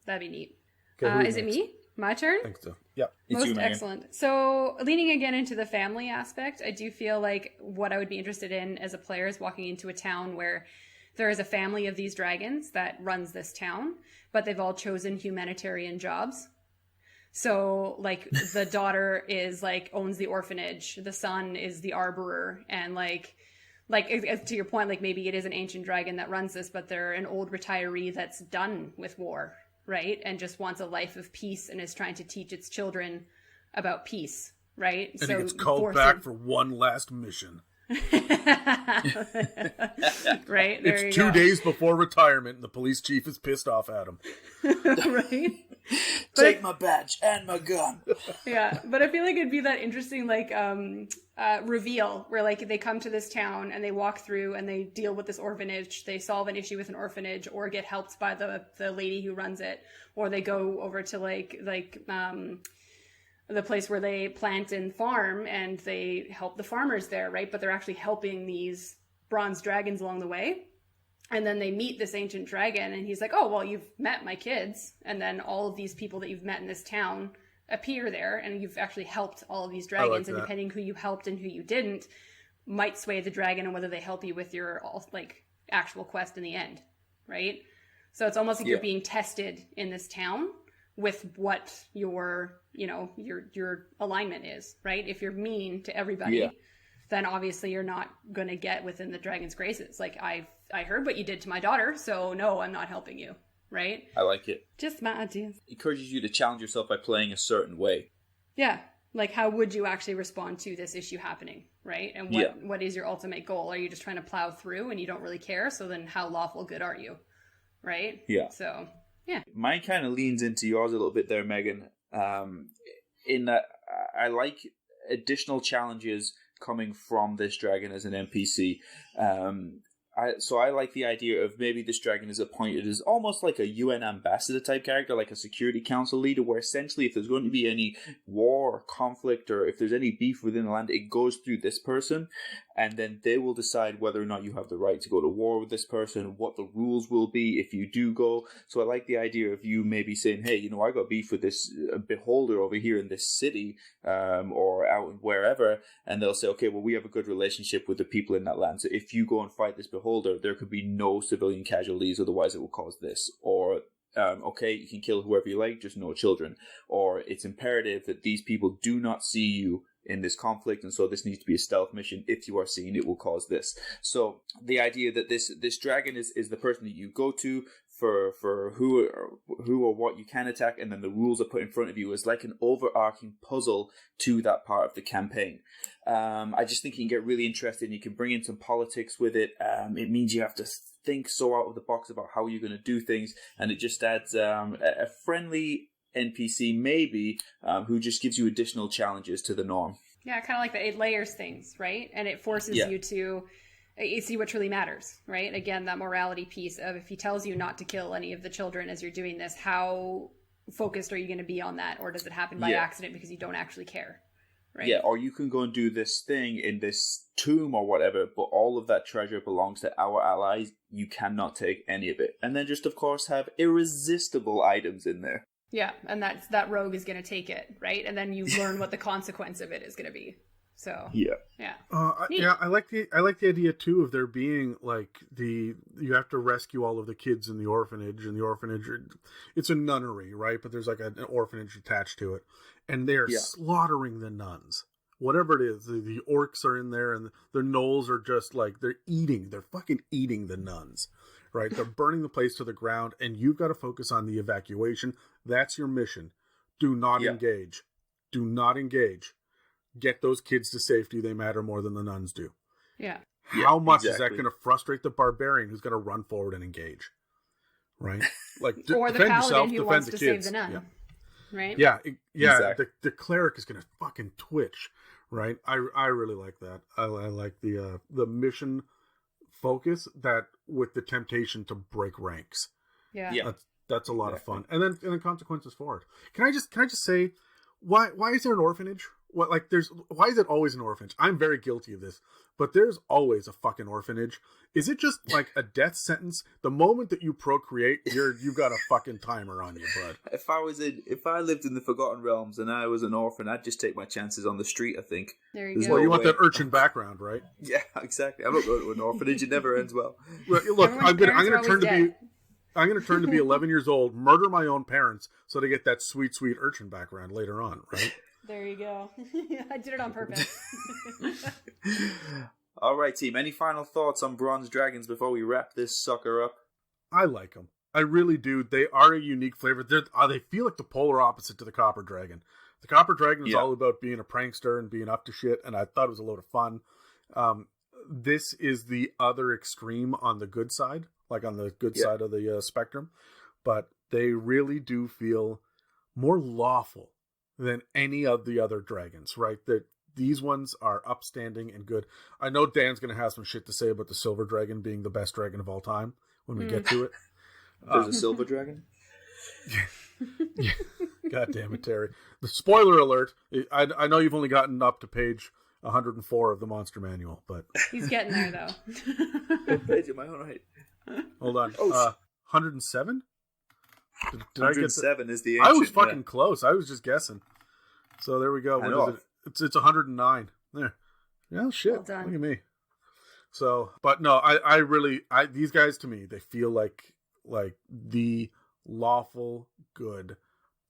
that'd be neat. Okay, is it me? My turn? I think so. Yeah. Most excellent. So leaning again into the family aspect, I do feel like what I would be interested in as a player is walking into a town where there is a family of these dragons that runs this town, but they've all chosen humanitarian jobs. So like the daughter is owns the orphanage, the son is the arborer, and like to your point, maybe it is an ancient dragon that runs this, but they're an old retiree that's done with war. Right? And just wants a life of peace and is trying to teach its children about peace, right? And so he gets called back for one last mission. Right? It's 2 days before retirement, and the police chief is pissed off at him. Right? Take my badge and my gun. Yeah, but I feel like it'd be that interesting, reveal where, they come to this town and they walk through and they deal with this orphanage. They solve an issue with an orphanage or get helped by the lady who runs it, or they go over to the place where they plant and farm and they help the farmers there, right? But they're actually helping these bronze dragons along the way. And then they meet this ancient dragon, and he's like, "Oh, well, you've met my kids." And then all of these people that you've met in this town appear there, and you've actually helped all of these dragons. And depending who you helped and who you didn't, might sway the dragon and whether they help you with your actual quest in the end, right? So it's almost like you're being tested in this town with what your alignment is, right? If you're mean to everybody, then obviously you're not going to get within the dragon's graces. I heard what you did to my daughter, so no, I'm not helping you, right? I like it. Just my ideas. It encourages you to challenge yourself by playing a certain way. Yeah. Like, how would you actually respond to this issue happening, right? And what is your ultimate goal? Are you just trying to plow through and you don't really care? So then how lawful good are you, right? Yeah. So, yeah. Mine kind of leans into yours a little bit there, Megan, in that I like additional challenges coming from this dragon as an NPC. So I like the idea of maybe this dragon is appointed as almost like a UN ambassador type character, like a security council leader, where essentially if there's going to be any war or conflict or if there's any beef within the land, it goes through this person, and then they will decide whether or not you have the right to go to war with this person, what the rules will be if you do go. So I like the idea of you maybe saying, hey, I got beef with this beholder over here in this city or out wherever, and they'll say, okay, well, we have a good relationship with the people in that land, so if you go and fight this beholder, there could be no civilian casualties, otherwise it will cause this. Or okay, you can kill whoever you like, just no children. Or it's imperative that these people do not see you in this conflict, and so this needs to be a stealth mission. If you are seen, it will cause this. So the idea that this dragon is the person that you go to for who or what you can attack, and then the rules are put in front of you as like an overarching puzzle to that part of the campaign. I just think you can get really interested, and you can bring in some politics with it. It means you have to think so out of the box about how you're going to do things, and it just adds a friendly NPC maybe who just gives you additional challenges to the norm. Yeah, kind of like that. It layers things, right? And it forces you to see what truly matters, right? Again, that morality piece of if he tells you not to kill any of the children as you're doing this, how focused are you going to be on that? Or does it happen by accident because you don't actually care? Right? Yeah, or you can go and do this thing in this tomb or whatever, but all of that treasure belongs to our allies. You cannot take any of it. And then just, of course, have irresistible items in there. Yeah, and that rogue is going to take it, right? And then you learn what the consequence of it is going to be. So yeah. I like the idea too of there being like you have to rescue all of the kids in the orphanage, and the orphanage, it's a nunnery, right? But there's like an orphanage attached to it, and they're slaughtering the nuns. Whatever it is, the orcs are in there, and the gnolls are just like they're fucking eating the nuns. Right, they're burning the place to the ground, and you've got to focus on the evacuation. That's your mission. Do not engage. Do not engage. Get those kids to safety. They matter more than the nuns do. Yeah. How much is that going to frustrate the barbarian who's going to run forward and engage? Right? Like, or the defend paladin yourself, who defend wants the to kids. save the nun. Yeah. Right? Yeah. Exactly. The cleric is going to fucking twitch. Right? I really like that. I like the mission focus that with the temptation to break ranks. Yeah. That's a lot of fun. And then consequences for it. Can I just say why is there an orphanage? Why is it always an orphanage? I'm very guilty of this, but there's always a fucking orphanage. Is it just like a death sentence? The moment that you procreate, you've got a fucking timer on you, bud. If I lived in the Forgotten Realms and I was an orphan, I'd just take my chances on the street, I think. There you go. Well, you want that urchin background, right? Yeah, exactly. I'm not going to an orphanage. It never ends well. Look, I'm going to turn to be 11 years old, murder my own parents, so to get that sweet, sweet urchin background later on, right? There you go. I did it on purpose. All right, team. Any final thoughts on Bronze Dragons before we wrap this sucker up? I like them. I really do. They are a unique flavor. They feel like the polar opposite to the Copper Dragon. The Copper Dragon is all about being a prankster and being up to shit, and I thought it was a load of fun. This is the other extreme on the good side, like on the good side of the spectrum, but they really do feel more lawful than any of the other dragons, right? That these ones are upstanding and good. I know Dan's going to have some shit to say about the Silver Dragon being the best dragon of all time when we get to it. There's a Silver Dragon? Yeah. God damn it, Terry. The spoiler alert. I know you've only gotten up to page 104 of the Monster Manual, but... He's getting there, though. What page am I on? Right. Hold on. 107? Did 107 is the ancient. I was fucking close. I was just guessing. So there we go. What is it? It's 109. There. Yeah, shit. Well done. Look at me. So, but no, I really these guys to me, they feel like the lawful good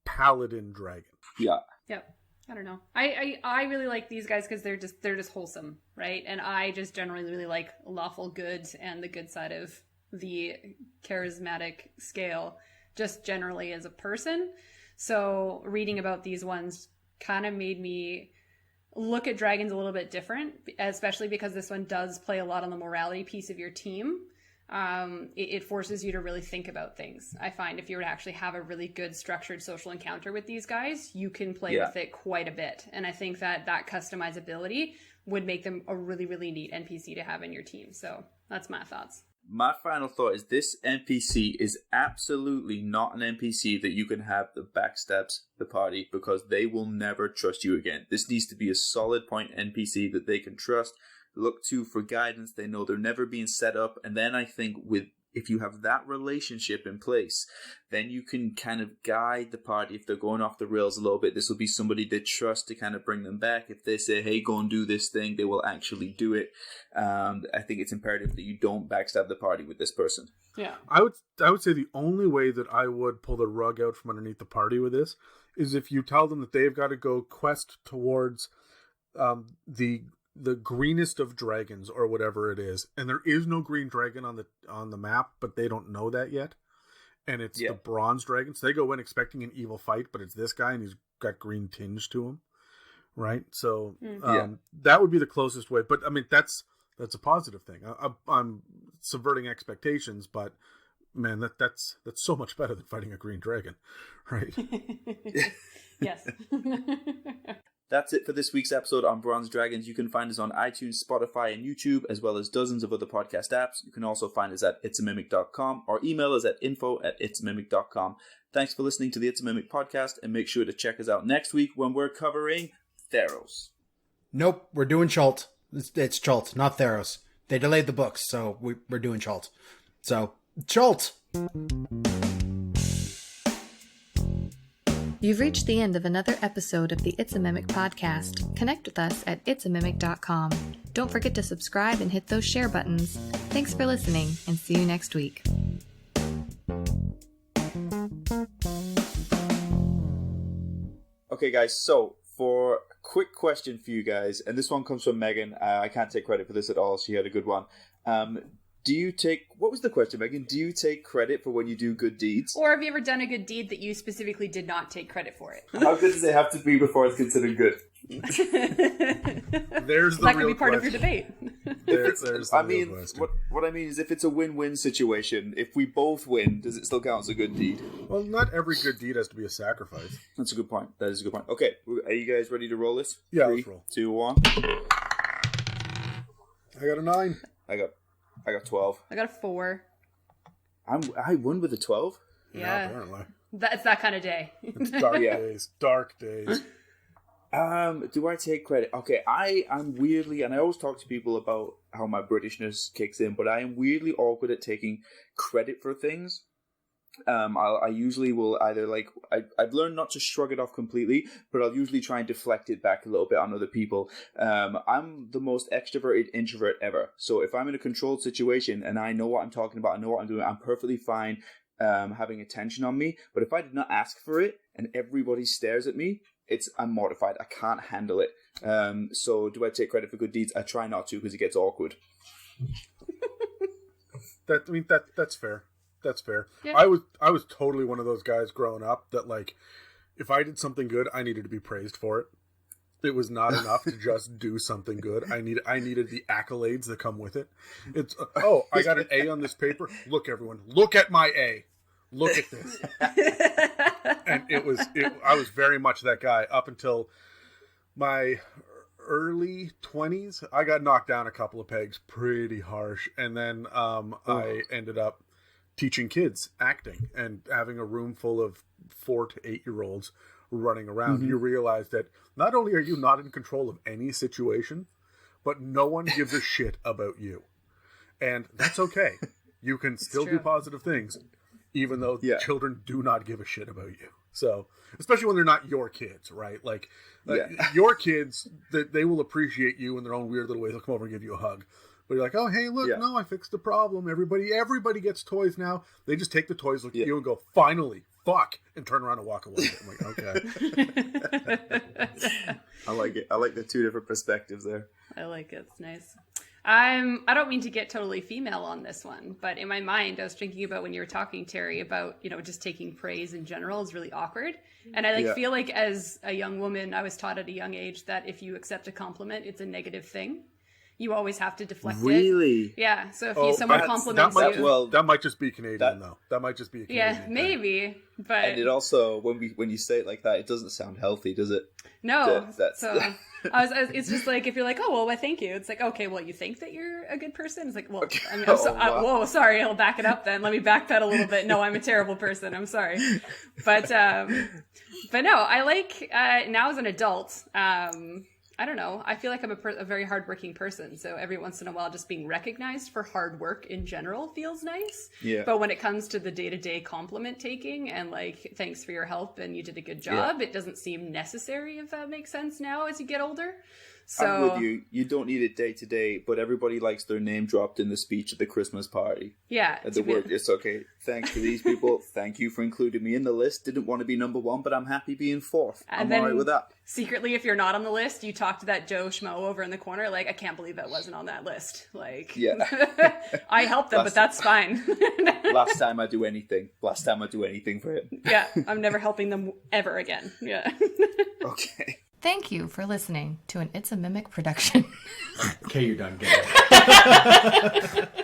paladin dragon. Yeah. Yep. I don't know. I really like these guys because they're just wholesome, right? And I just generally really like lawful good and the good side of the charismatic scale. just generally as a person. So reading about these ones kind of made me look at dragons a little bit different, especially because this one does play a lot on the morality piece of your team. It forces you to really think about things. I find if you were to actually have a really good structured social encounter with these guys, you can play with it quite a bit. And I think that customizability would make them a really, really neat NPC to have in your team. So that's my thoughts. My final thought is this NPC is absolutely not an NPC that you can have that backstabs the party, because they will never trust you again. This needs to be a solid point NPC that they can trust, look to for guidance. They know they're never being set up. And then I think if you have that relationship in place, then you can kind of guide the party. If they're going off the rails a little bit, this will be somebody they trust to kind of bring them back. If they say, hey, go and do this thing, they will actually do it. I think it's imperative that you don't backstab the party with this person. Yeah. I would say the only way that I would pull the rug out from underneath the party with this is if you tell them that they've got to go quest towards the greenest of dragons or whatever it is, and there is no green dragon on the map, but they don't know that yet, and it's the bronze dragon. So they go in expecting an evil fight, but it's this guy and he's got green tinge to him, right? So that would be the closest way. But I mean, that's a positive thing. I'm subverting expectations, but man, that's so much better than fighting a green dragon, right? Yes. That's it for this week's episode on Bronze Dragons. You can find us on iTunes, Spotify, and YouTube, as well as dozens of other podcast apps. You can also find us at itsamimic.com or email us at info@itsamimic.com. Thanks for listening to the It's a Mimic podcast, and make sure to check us out next week when we're covering Theros. Nope, we're doing Chult. It's Chult, not Theros. They delayed the books, so we're doing Chult. So, Chult! You've reached the end of another episode of the It's a Mimic podcast. Connect with us at itsamimic.com. Don't forget to subscribe and hit those share buttons. Thanks for listening, and see you next week. Okay, guys, so for a quick question for you guys, and this one comes from Megan. I can't take credit for this at all. She had a good one. What was the question, Megan? Do you take credit for when you do good deeds? Or have you ever done a good deed that you specifically did not take credit for it? How good does it have to be before it's considered good? There's the that real could be part question. of your debate. There's the I real mean, question. what I mean is, if it's a win-win situation, if we both win, does it still count as a good deed? Well, not every good deed has to be a sacrifice. That's a good point. That is a good point. Okay, are you guys ready to roll this? Yeah, 3, let's roll. 2, 1. I got a 9. I got 12. I got a 4. I won with a 12? Yeah. Apparently. It's that kind of day. It's dark days. Dark days. Do I take credit? Okay, I'm weirdly, and I always talk to people about how my Britishness kicks in, but I am weirdly awkward at taking credit for things. I usually will either I've learned not to shrug it off completely, but I'll usually try and deflect it back a little bit on other people. I'm the most extroverted introvert ever. So if I'm in a controlled situation and I know what I'm talking about, I know what I'm doing, I'm perfectly fine having attention on me. But if I did not ask for it and everybody stares at me, I'm mortified. I can't handle it. So do I take credit for good deeds? I try not to, because it gets awkward. That's fair. That's fair. Yeah. I was totally one of those guys growing up that, like, if I did something good, I needed to be praised for it. It was not enough to just do something good. I needed the accolades that come with it. It's I got an A on this paper. Look, everyone, look at my A. Look at this. And I was very much that guy up until my early 20s. I got knocked down a couple of pegs pretty harsh, and then I ended up teaching kids acting and having a room full of 4 to 8-year-olds running around. Mm-hmm. You realize that not only are you not in control of any situation, but no one gives a shit about you. And that's okay. You can still do positive things, even though children do not give a shit about you. So, especially when they're not your kids, right? Like, your kids, they will appreciate you in their own weird little ways. They'll come over and give you a hug. But you're like, oh, hey, look, no, I fixed the problem. Everybody gets toys now. They just take the toys, look at you, and go, finally, fuck, and turn around and walk away. I'm like, okay. I like it. I like the 2 different perspectives there. I like it. It's nice. I don't mean to get totally female on this one, but in my mind, I was thinking about when you were talking, Terry, about, you know, just taking praise in general is really awkward. And I feel like as a young woman, I was taught at a young age that if you accept a compliment, it's a negative thing. You always have to deflect it. Really? Yeah. So if someone compliments you, that might just be Canadian, though. That might just be a Canadian thing. Maybe. But and it also, when you say it like that, it doesn't sound healthy, does it? No. It's just like, if you're like, oh, well, thank you. It's like, okay, well, you think that you're a good person? It's like, well, okay. I mean, whoa, sorry. I'll back it up then. Let me backpedal a little bit. No, I'm a terrible person. I'm sorry. But no, I like, now as an adult, I don't know. I feel like I'm a very hardworking person. So every once in a while, just being recognized for hard work in general feels nice. Yeah. But when it comes to the day-to-day compliment taking and like, thanks for your help and you did a good job, it doesn't seem necessary, if that makes sense now as you get older. So I'm with you. You don't need it day to day, but everybody likes their name dropped in the speech at the Christmas party. Yeah. At the word, it's okay. Thanks to these people. Thank you for including me in the list. Didn't want to be number one, but I'm happy being fourth. I'm all right with that. Secretly, if you're not on the list, you talk to that Joe Schmo over in the corner, like, I can't believe that wasn't on that list. Like, yeah. I helped them, but that's fine. Last time I do anything for him. Yeah, I'm never helping them ever again. Yeah. Okay. Thank you for listening to an It's a Mimic production. Okay, you're done. Get it.